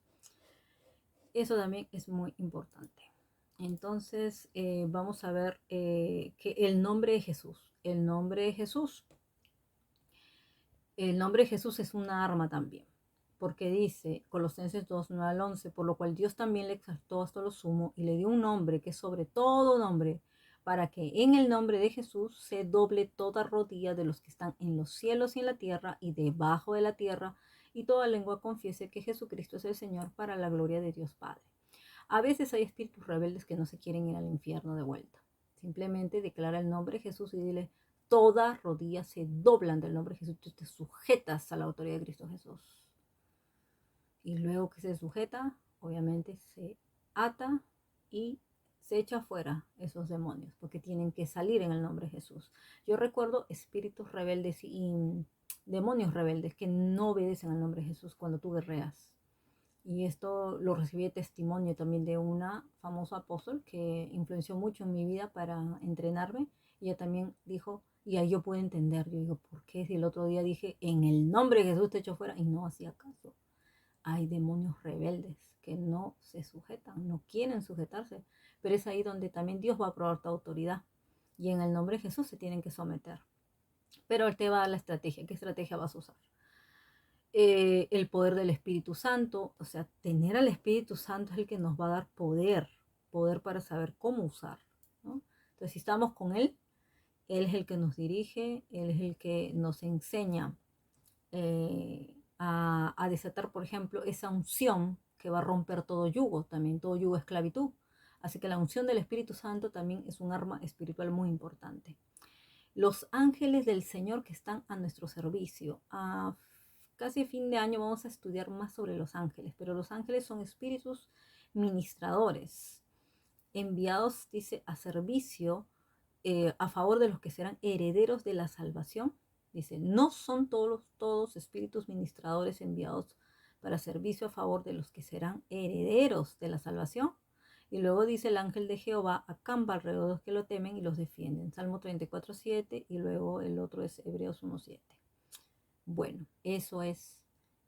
Eso también es muy importante. Entonces, vamos a ver que el nombre de Jesús, el nombre de Jesús, el nombre de Jesús es una arma también, porque dice Colosenses 2, 9 al 11, por lo cual Dios también le exaltó hasta lo sumo y le dio un nombre que es sobre todo nombre, para que en el nombre de Jesús se doble toda rodilla de los que están en los cielos y en la tierra y debajo de la tierra, y toda lengua confiese que Jesucristo es el Señor, para la gloria de Dios Padre. A veces hay espíritus rebeldes que no se quieren ir al infierno de vuelta. Simplemente declara el nombre de Jesús y dile, toda rodilla se doblan del nombre de Jesús. Tú te sujetas a la autoridad de Cristo Jesús. Y luego que se sujeta, obviamente se ata y se echa fuera esos demonios, porque tienen que salir en el nombre de Jesús. Yo recuerdo espíritus rebeldes y demonios rebeldes que no obedecen al nombre de Jesús cuando tú guerreas. Y esto lo recibí de testimonio también de una famosa apóstol que influenció mucho en mi vida para entrenarme. Ella también dijo, y ahí yo pude entender, yo digo, ¿por qué? Si el otro día dije, en el nombre de Jesús te echo fuera, y no hacía caso. Hay demonios rebeldes que no se sujetan, no quieren sujetarse, pero es ahí donde también Dios va a probar tu autoridad. Y en el nombre de Jesús se tienen que someter. Pero Él te va a dar la estrategia. ¿Qué estrategia vas a usar? El poder del Espíritu Santo, o sea, tener al Espíritu Santo es el que nos va a dar poder, poder para saber cómo usar, ¿no? Entonces, si estamos con Él es el que nos dirige, Él es el que nos enseña a desatar, por ejemplo, esa unción que va a romper todo yugo, también todo yugo de esclavitud. Así que la unción del Espíritu Santo también es un arma espiritual muy importante. Los ángeles del Señor que están a nuestro servicio. Casi a fin de año vamos a estudiar más sobre los ángeles, pero los ángeles son espíritus ministradores, enviados, dice, a servicio, a favor de los que serán herederos de la salvación. Dice, no son todos espíritus ministradores enviados para servicio a favor de los que serán herederos de la salvación. Y luego dice, el ángel de Jehová acampa alrededor de los que lo temen y los defienden. Salmo 34:7, y luego el otro es Hebreos 1:7. Bueno, eso es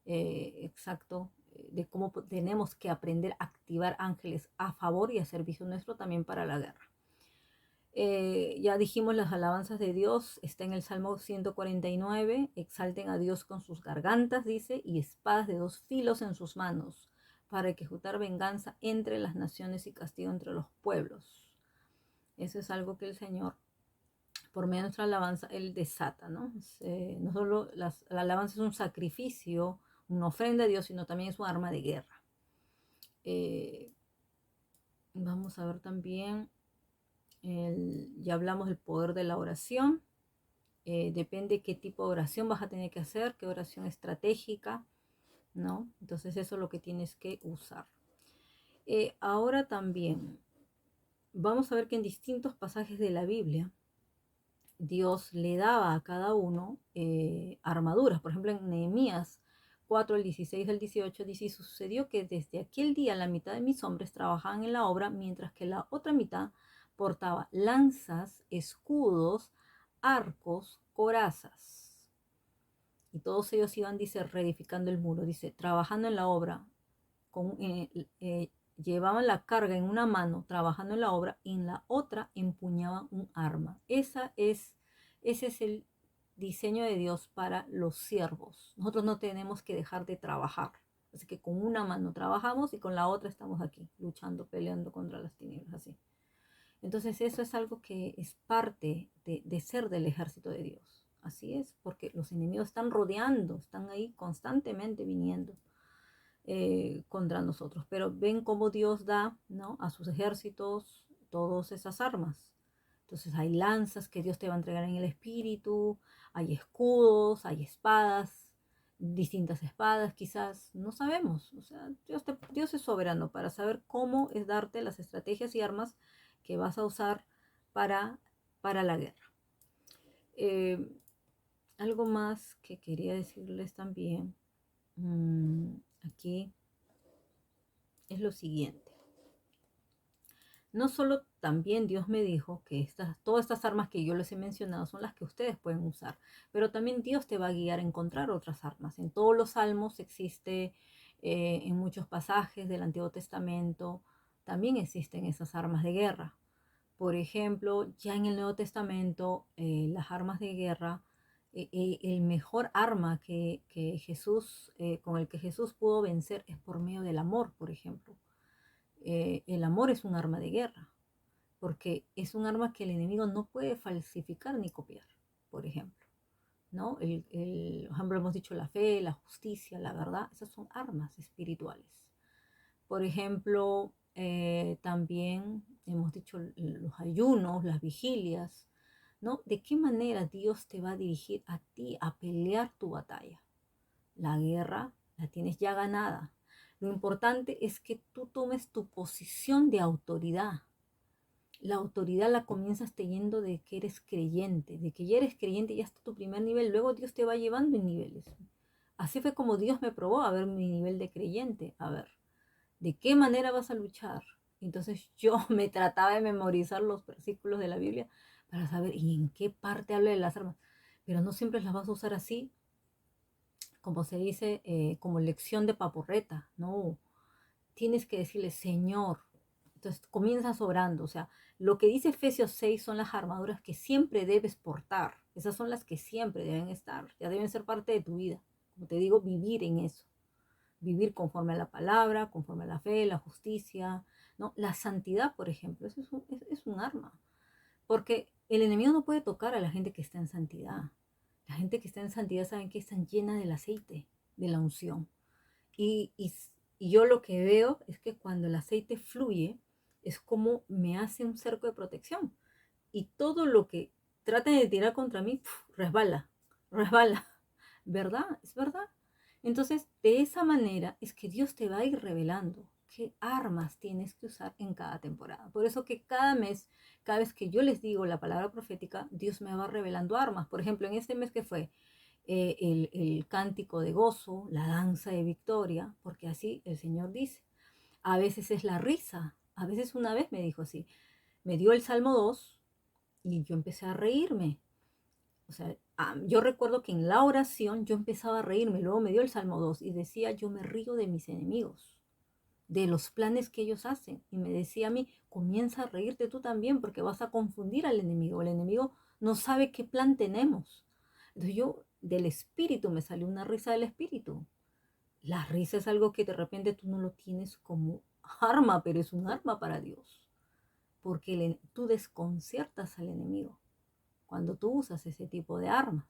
exacto de cómo tenemos que aprender a activar ángeles a favor y a servicio nuestro también para la guerra. Ya dijimos las alabanzas de Dios, está en el Salmo 149, exalten a Dios con sus gargantas, dice, y espadas de 2 filos en sus manos, para ejecutar venganza entre las naciones y castigo entre los pueblos. Eso es algo que el Señor, por medio de nuestra alabanza, Él desata, ¿no? No solo la alabanza es un sacrificio, una ofrenda a Dios, sino también es un arma de guerra. Vamos a ver también, ya hablamos del poder de la oración. Depende qué tipo de oración vas a tener que hacer, qué oración estratégica, ¿no? Entonces eso es lo que tienes que usar. Ahora también, vamos a ver que en distintos pasajes de la Biblia, Dios le daba a cada uno armaduras. Por ejemplo, en Nehemías 4, el 16 al 18, dice: y sucedió que desde aquel día la mitad de mis hombres trabajaban en la obra, mientras que la otra mitad portaba lanzas, escudos, arcos, corazas. Y todos ellos iban, dice, reedificando el muro, dice, trabajando en la obra, con, llevaban la carga en una mano trabajando en la obra y en la otra empuñaban un arma. Ese es el diseño de Dios para los siervos. Nosotros no tenemos que dejar de trabajar. Así que con una mano trabajamos y con la otra estamos aquí, luchando, peleando contra las tinieblas, así. Entonces eso es algo que es parte de ser del ejército de Dios. Así es, porque los enemigos están rodeando, están ahí constantemente viniendo contra nosotros. Pero ven cómo Dios da, ¿no?, a sus ejércitos todas esas armas. Entonces hay lanzas que Dios te va a entregar en el espíritu, hay escudos, hay espadas, distintas espadas quizás, no sabemos. O sea, Dios es soberano para saber cómo es darte las estrategias y armas que vas a usar para, para la guerra. Eh, Algo más que quería decirles también aquí es lo siguiente. No solo también Dios me dijo que todas estas armas que yo les he mencionado son las que ustedes pueden usar, pero también Dios te va a guiar a encontrar otras armas. En todos los salmos existe, en muchos pasajes del Antiguo Testamento, también existen esas armas de guerra. Por ejemplo, ya en el Nuevo Testamento, las armas de guerra, el mejor arma que Jesús, con el que Jesús pudo vencer es por medio del amor, por ejemplo. El amor es un arma de guerra, porque es un arma que el enemigo no puede falsificar ni copiar, por ejemplo, ¿no? Por ejemplo, hemos dicho la fe, la justicia, la verdad, esas son armas espirituales. Por ejemplo, también hemos dicho los ayunos, las vigilias, ¿no? ¿De qué manera Dios te va a dirigir a ti a pelear tu batalla? La guerra la tienes ya ganada. Lo importante es que tú tomes tu posición de autoridad. La autoridad la comienzas teniendo de que eres creyente, de que ya eres creyente, ya está tu primer nivel, luego Dios te va llevando en niveles. Así fue como Dios me probó a ver mi nivel de creyente, a ver, ¿de qué manera vas a luchar? Entonces yo me trataba de memorizar los versículos de la Biblia para saber y en qué parte habla de las armas, pero no siempre las vas a usar así, como se dice, como lección de papurreta, no, tienes que decirle, Señor. Entonces comienzas orando, o sea, lo que dice Efesios 6 son las armaduras que siempre debes portar, esas son las que siempre deben estar, ya deben ser parte de tu vida, como te digo, vivir en eso, vivir conforme a la palabra, conforme a la fe, la justicia, ¿no? La santidad, por ejemplo, eso es un arma, porque el enemigo no puede tocar a la gente que está en santidad. La gente que está en santidad saben que están llenas del aceite, de la unción. Y, y, y yo lo que veo es que cuando el aceite fluye, es como me hace un cerco de protección. Y todo lo que traten de tirar contra mí, resbala, resbala. ¿Verdad? Es verdad. Entonces, de esa manera es que Dios te va a ir revelando qué armas tienes que usar en cada temporada. Por eso que cada mes, cada vez que yo les digo la palabra profética, Dios me va revelando armas. Por ejemplo, en este mes que fue el cántico de gozo, la danza de victoria, porque así el Señor dice. A veces es la risa. A veces una vez me dijo así, me dio el Salmo 2 y yo empecé a reírme. O sea, yo recuerdo que en la oración yo empezaba a reírme, luego me dio el Salmo 2 y decía, yo me río de mis enemigos, de los planes que ellos hacen. Y me decía a mí, comienza a reírte tú también porque vas a confundir al enemigo. El enemigo no sabe qué plan tenemos. Entonces yo, del espíritu, me salió una risa del espíritu. La risa es algo que de repente tú no lo tienes como arma, pero es un arma para Dios. Porque tú desconciertas al enemigo cuando tú usas ese tipo de armas.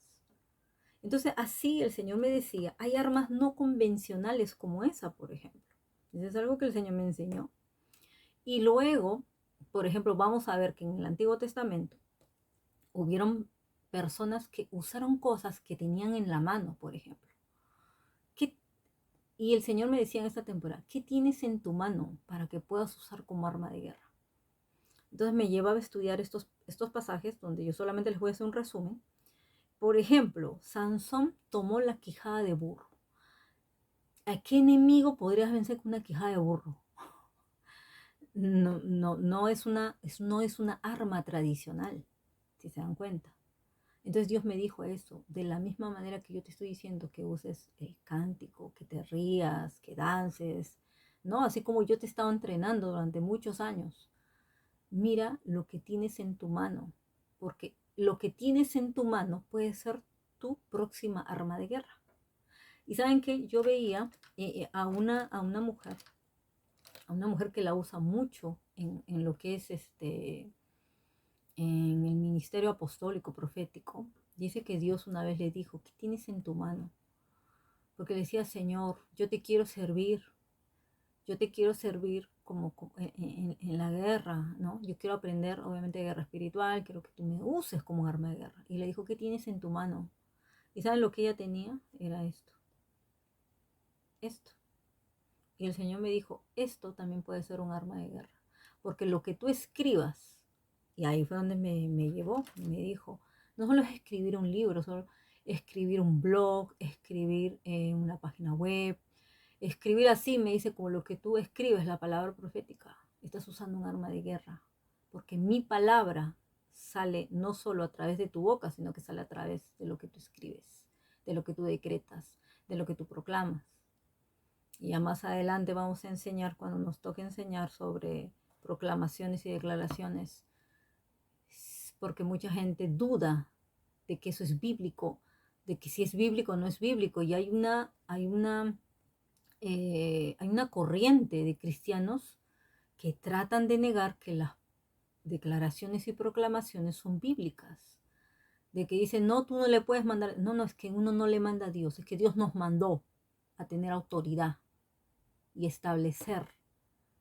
Entonces, así el Señor me decía, hay armas no convencionales como esa, por ejemplo. Eso es algo que el Señor me enseñó. Y luego, por ejemplo, vamos a ver que en el Antiguo Testamento hubieron personas que usaron cosas que tenían en la mano, por ejemplo. ¿Qué? Y el Señor me decía en esta temporada, ¿qué tienes en tu mano para que puedas usar como arma de guerra? Entonces me llevaba a estudiar estos pasajes donde yo solamente les voy a hacer un resumen. Por ejemplo, Sansón tomó la quijada de burro. ¿A qué enemigo podrías vencer con una quijada de burro? No es una arma tradicional, si se dan cuenta. Entonces Dios me dijo eso, de la misma manera que yo te estoy diciendo que uses el cántico, que te rías, que dances, ¿no? Así como yo te he estado entrenando durante muchos años. Mira lo que tienes en tu mano, porque lo que tienes en tu mano puede ser tu próxima arma de guerra. Y saben que yo veía a una mujer que la usa mucho en lo que es en el ministerio apostólico profético. Dice que Dios una vez le dijo, ¿qué tienes en tu mano? Porque le decía, Señor, yo te quiero servir como en la guerra, ¿no? Yo quiero aprender, obviamente, guerra espiritual, quiero que tú me uses como un arma de guerra. Y le dijo, ¿qué tienes en tu mano? ¿Y saben lo que ella tenía? Era esto. Y el Señor me dijo, esto también puede ser un arma de guerra. Porque lo que tú escribas, y ahí fue donde me llevó, me dijo, no solo es escribir un libro, solo escribir un blog, escribir una página web, escribir así, me dice, como lo que tú escribes, la palabra profética, estás usando un arma de guerra. Porque mi palabra sale no solo a través de tu boca, sino que sale a través de lo que tú escribes, de lo que tú decretas, de lo que tú proclamas. Y ya más adelante vamos a enseñar, cuando nos toque enseñar sobre proclamaciones y declaraciones, porque mucha gente duda de que eso es bíblico, de que si es bíblico o no es bíblico, y hay una corriente de cristianos que tratan de negar que las declaraciones y proclamaciones son bíblicas, de que dicen, no, tú no le puedes mandar, no, es que uno no le manda a Dios, es que Dios nos mandó a tener autoridad y establecer,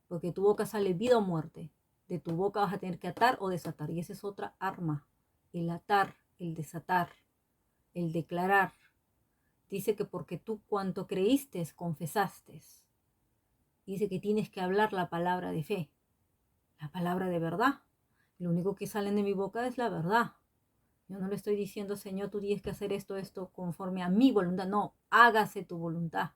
porque de tu boca sale vida o muerte, de tu boca vas a tener que atar o desatar, y esa es otra arma, el atar, el desatar, el declarar. Dice que porque tú cuanto creíste, confesaste, dice que tienes que hablar la palabra de fe, la palabra de verdad. Lo único que sale de mi boca es la verdad. Yo no le estoy diciendo, Señor, tú tienes que hacer esto conforme a mi voluntad. No, hágase tu voluntad.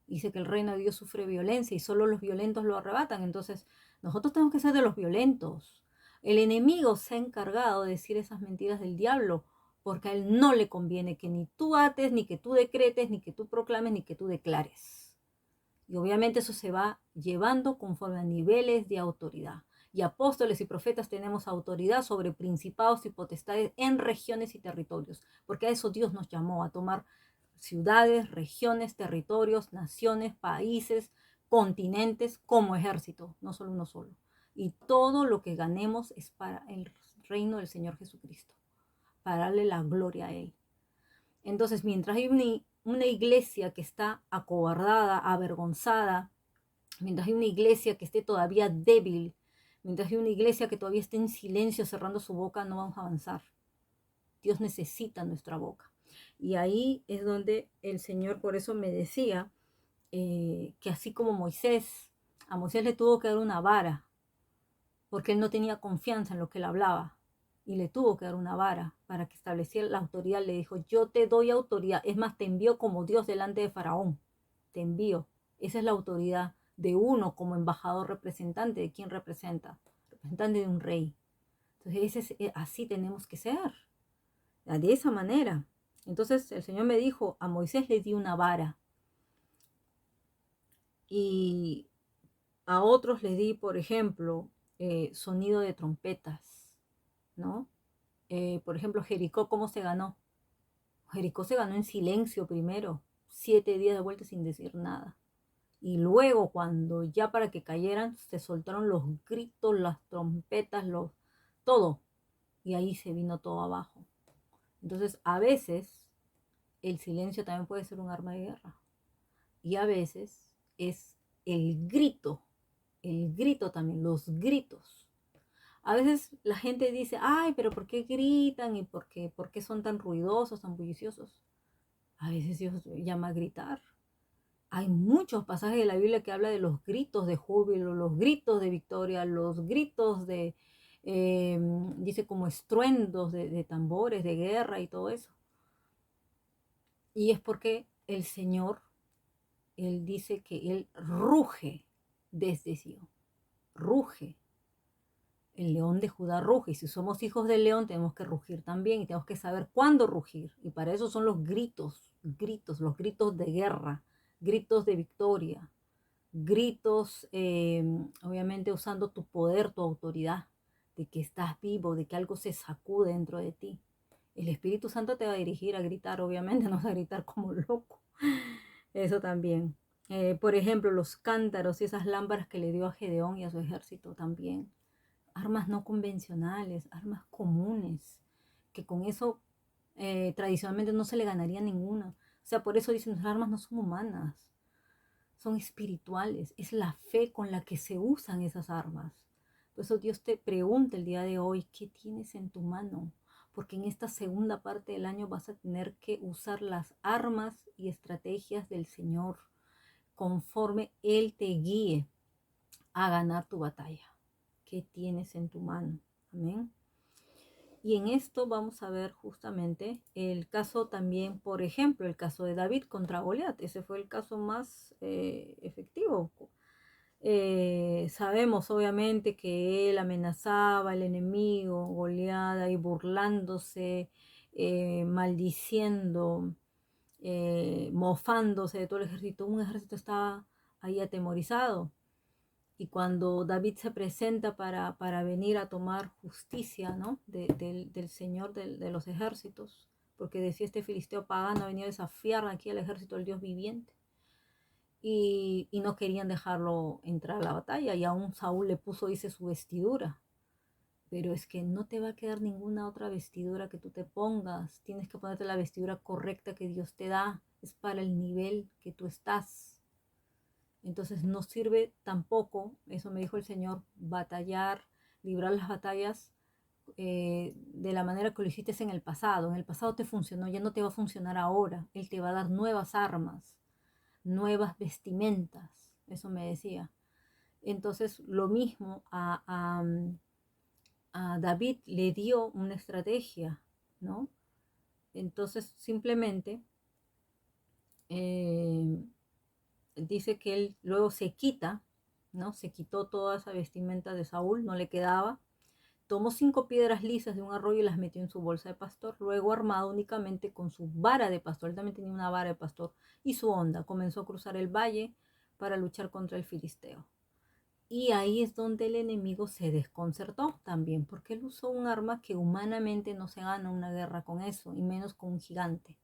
Dice que el reino de Dios sufre violencia y solo los violentos lo arrebatan. Entonces, nosotros tenemos que ser de los violentos. El enemigo se ha encargado de decir esas mentiras del diablo porque a él no le conviene que ni tú ates, ni que tú decretes, ni que tú proclames, ni que tú declares. Y obviamente eso se va llevando conforme a niveles de autoridad. Y apóstoles y profetas tenemos autoridad sobre principados y potestades en regiones y territorios, porque a eso Dios nos llamó, a tomar ciudades, regiones, territorios, naciones, países, continentes como ejército, no solo uno solo. Y todo lo que ganemos es para el reino del Señor Jesucristo, para darle la gloria a Él. Entonces, mientras hay una iglesia que está acobardada, avergonzada, mientras hay una iglesia que esté todavía débil, mientras hay una iglesia que todavía esté en silencio, cerrando su boca, no vamos a avanzar. Dios necesita nuestra boca. Y ahí es donde el Señor por eso me decía que así como a Moisés le tuvo que dar una vara, porque él no tenía confianza en lo que él hablaba. Y le tuvo que dar una vara para que estableciera la autoridad. Le dijo, yo te doy autoridad. Es más, te envío como Dios delante de Faraón. Te envío. Esa es la autoridad de uno como embajador representante. ¿De quién representa? Representante de un rey. Entonces, así tenemos que ser. De esa manera. Entonces, el Señor me dijo, a Moisés le di una vara. Y a otros les di, por ejemplo, sonido de trompetas, ¿no? Por ejemplo, Jericó, ¿cómo se ganó? Jericó se ganó en silencio primero, 7 días de vuelta sin decir nada. Y luego, cuando ya para que cayeran, se soltaron los gritos, las trompetas, todo. Y ahí se vino todo abajo. Entonces, a veces, el silencio también puede ser un arma de guerra. Y a veces es el grito también, los gritos. A veces la gente dice, ay, pero ¿por qué gritan? ¿Y por qué son tan ruidosos, tan bulliciosos? A veces Dios llama a gritar. Hay muchos pasajes de la Biblia que habla de los gritos de júbilo, los gritos de victoria, los gritos de, dice como estruendos de tambores, de guerra y todo eso. Y es porque el Señor, Él dice que Él ruge desde Sion, ruge. El león de Judá ruge, y si somos hijos del león tenemos que rugir también y tenemos que saber cuándo rugir. Y para eso son los gritos, los gritos de guerra, gritos de victoria, gritos, obviamente usando tu poder, tu autoridad, de que estás vivo, de que algo se sacude dentro de ti. El Espíritu Santo te va a dirigir a gritar, obviamente, no vas a gritar como loco. Eso también. Por ejemplo, los cántaros y esas lámparas que le dio a Gedeón y a su ejército también. Armas no convencionales, armas comunes, que con eso tradicionalmente no se le ganaría ninguna. O sea, por eso dicen, las armas no son humanas, son espirituales, es la fe con la que se usan esas armas. Por eso Dios te pregunta el día de hoy, ¿qué tienes en tu mano? Porque en esta segunda parte del año vas a tener que usar las armas y estrategias del Señor conforme Él te guíe a ganar tu batalla. ¿Qué tienes en tu mano? Amén. Y en esto vamos a ver justamente el caso también, por ejemplo, el caso de David contra Goliat. Ese fue el caso más efectivo. Sabemos obviamente que él amenazaba al enemigo, Goliat ahí burlándose, maldiciendo, mofándose de todo el ejército. Un ejército estaba ahí atemorizado. Y cuando David se presenta para venir a tomar justicia, ¿no? Del Señor de los ejércitos, porque decía este filisteo pagano venía a desafiar aquí al ejército del Dios viviente. Y no querían dejarlo entrar a la batalla, y aún Saúl le puso, dice, su vestidura. Pero es que no te va a quedar ninguna otra vestidura que tú te pongas. Tienes que ponerte la vestidura correcta que Dios te da. Es para el nivel que tú estás. Entonces no sirve tampoco, eso me dijo el Señor, batallar, librar las batallas de la manera que lo hiciste en el pasado. En el pasado te funcionó, ya no te va a funcionar ahora. Él te va a dar nuevas armas, nuevas vestimentas, eso me decía. Entonces lo mismo a David le dio una estrategia, ¿no? Entonces simplemente dice que él luego se quita, ¿no? Se quitó toda esa vestimenta de Saúl, no le quedaba. Tomó 5 piedras lisas de un arroyo y las metió en su bolsa de pastor. Luego, armado únicamente con su vara de pastor, él también tenía una vara de pastor, y su honda, comenzó a cruzar el valle para luchar contra el filisteo. Y ahí es donde el enemigo se desconcertó también, porque él usó un arma que humanamente no se gana una guerra con eso, y menos con un gigante.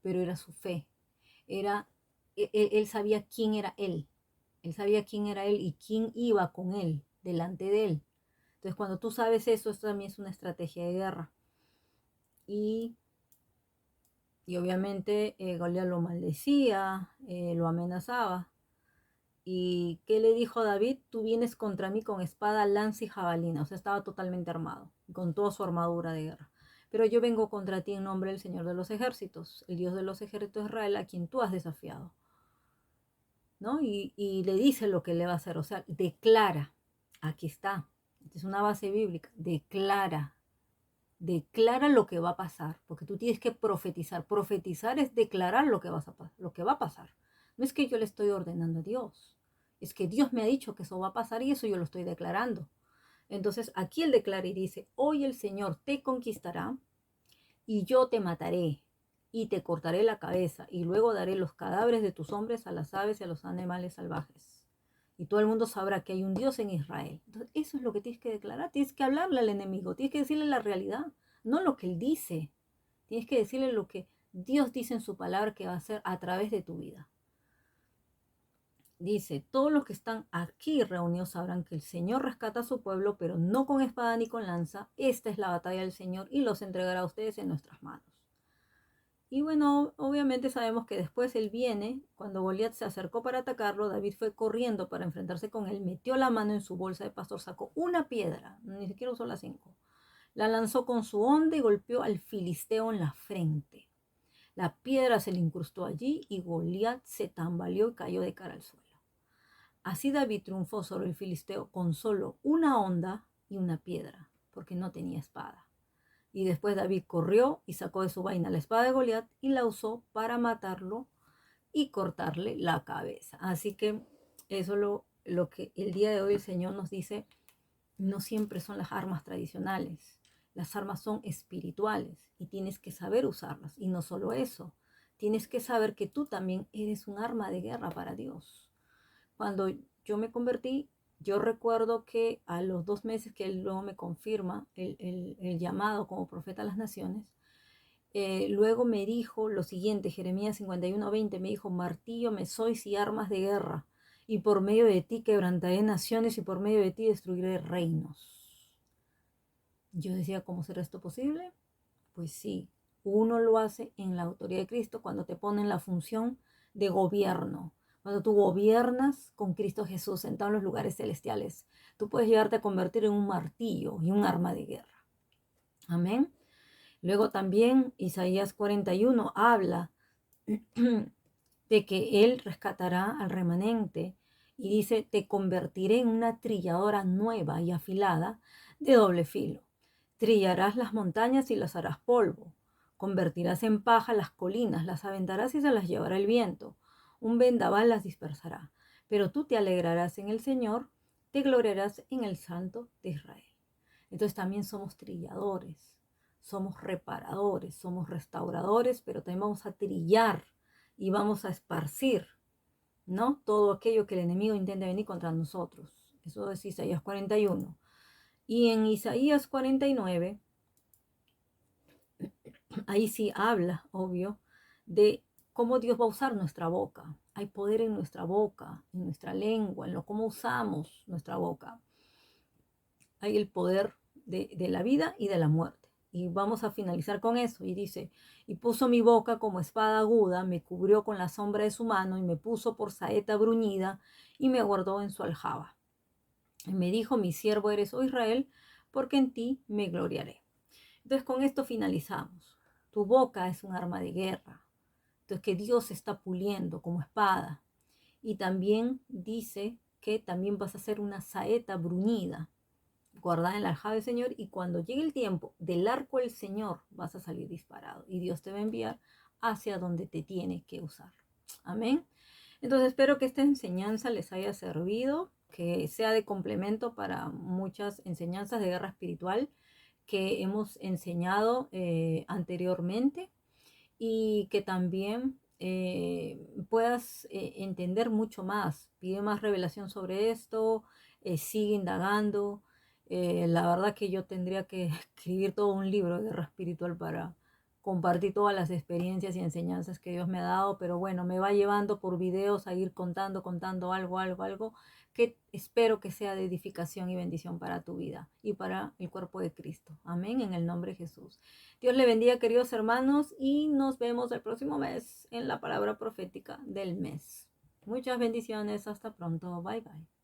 Pero era su fe, era él sabía quién era él sabía quién era él y quién iba con él, delante de él. Entonces cuando tú sabes eso, esto también es una estrategia de guerra. Y, y obviamente Goliat lo maldecía, lo amenazaba. ¿Y qué le dijo a David? Tú vienes contra mí con espada, lanza y jabalina. O sea, estaba totalmente armado, con toda su armadura de guerra. Pero yo vengo contra ti en nombre del Señor de los ejércitos, el Dios de los ejércitos de Israel, a quien tú has desafiado. ¿No? Y le dice lo que le va a hacer, o sea, declara, aquí está, esta es una base bíblica, declara lo que va a pasar, porque tú tienes que profetizar es declarar lo que, lo que va a pasar, no es que yo le estoy ordenando a Dios, es que Dios me ha dicho que eso va a pasar y eso yo lo estoy declarando. Entonces aquí él declara y dice, hoy el Señor te conquistará y yo te mataré y te cortaré la cabeza y luego daré los cadáveres de tus hombres a las aves y a los animales salvajes. Y todo el mundo sabrá que hay un Dios en Israel. Entonces, eso es lo que tienes que declarar. Tienes que hablarle al enemigo, tienes que decirle la realidad, no lo que él dice. Tienes que decirle lo que Dios dice en su palabra que va a hacer a través de tu vida. Dice, todos los que están aquí reunidos sabrán que el Señor rescata a su pueblo, pero no con espada ni con lanza. Esta es la batalla del Señor y los entregará a ustedes en nuestras manos. Y bueno, obviamente sabemos que después él viene, cuando Goliat se acercó para atacarlo, David fue corriendo para enfrentarse con él, metió la mano en su bolsa de pastor, sacó una piedra, ni siquiera usó las 5, la lanzó con su honda y golpeó al filisteo en la frente. La piedra se le incrustó allí y Goliat se tambaleó y cayó de cara al suelo. Así David triunfó sobre el filisteo con solo una honda y una piedra, porque no tenía espada. Y después David corrió y sacó de su vaina la espada de Goliat y la usó para matarlo y cortarle la cabeza. Así que eso es lo que el día de hoy el Señor nos dice. No siempre son las armas tradicionales. Las armas son espirituales y tienes que saber usarlas. Y no solo eso, tienes que saber que tú también eres un arma de guerra para Dios. Cuando yo me convertí, yo recuerdo que a los 2 meses que Él luego me confirma el llamado como profeta a las naciones, luego me dijo lo siguiente, Jeremías 51:20, me dijo: martillo me sois y armas de guerra, y por medio de ti quebrantaré naciones y por medio de ti destruiré reinos. Yo decía, ¿cómo será esto posible? Pues sí, uno lo hace en la autoridad de Cristo cuando te pone en la función de gobierno. Cuando tú gobiernas con Cristo Jesús sentado en los lugares celestiales, tú puedes llegarte a convertir en un martillo y un arma de guerra. Amén. Luego también Isaías 41 habla de que Él rescatará al remanente y dice: te convertiré en una trilladora nueva y afilada de doble filo. Trillarás las montañas y las harás polvo. Convertirás en paja las colinas, las aventarás y se las llevará el viento. Un vendaval las dispersará. Pero tú te alegrarás en el Señor, te gloriarás en el Santo de Israel. Entonces también somos trilladores, somos reparadores, somos restauradores, pero también vamos a trillar y vamos a esparcir, ¿no? Todo aquello que el enemigo intenta venir contra nosotros. Eso es Isaías 41. Y en Isaías 49, ahí sí habla, obvio, de cómo Dios va a usar nuestra boca. Hay poder en nuestra boca, en nuestra lengua, en lo cómo usamos nuestra boca. Hay el poder de la vida y de la muerte. Y vamos a finalizar con eso. Y dice: y puso mi boca como espada aguda, me cubrió con la sombra de su mano y me puso por saeta bruñida y me guardó en su aljaba. Y me dijo: mi siervo eres, oh Israel, porque en ti me gloriaré. Entonces con esto finalizamos. Tu boca es un arma de guerra. Entonces que Dios está puliendo como espada. Y también dice que también vas a hacer una saeta bruñida, guardada en la aljaba del Señor, y cuando llegue el tiempo del arco del Señor vas a salir disparado y Dios te va a enviar hacia donde te tiene que usar. Amén. Entonces espero que esta enseñanza les haya servido, que sea de complemento para muchas enseñanzas de guerra espiritual que hemos enseñado anteriormente, y que también puedas entender mucho más. Pide más revelación sobre esto, sigue indagando. La verdad que yo tendría que escribir todo un libro de guerra espiritual para compartir todas las experiencias y enseñanzas que Dios me ha dado, pero bueno, me va llevando por videos a ir contando algo que espero que sea de edificación y bendición para tu vida y para el cuerpo de Cristo. Amén, en el nombre de Jesús. Dios le bendiga, queridos hermanos, y nos vemos el próximo mes en la palabra profética del mes. Muchas bendiciones, hasta pronto, bye bye.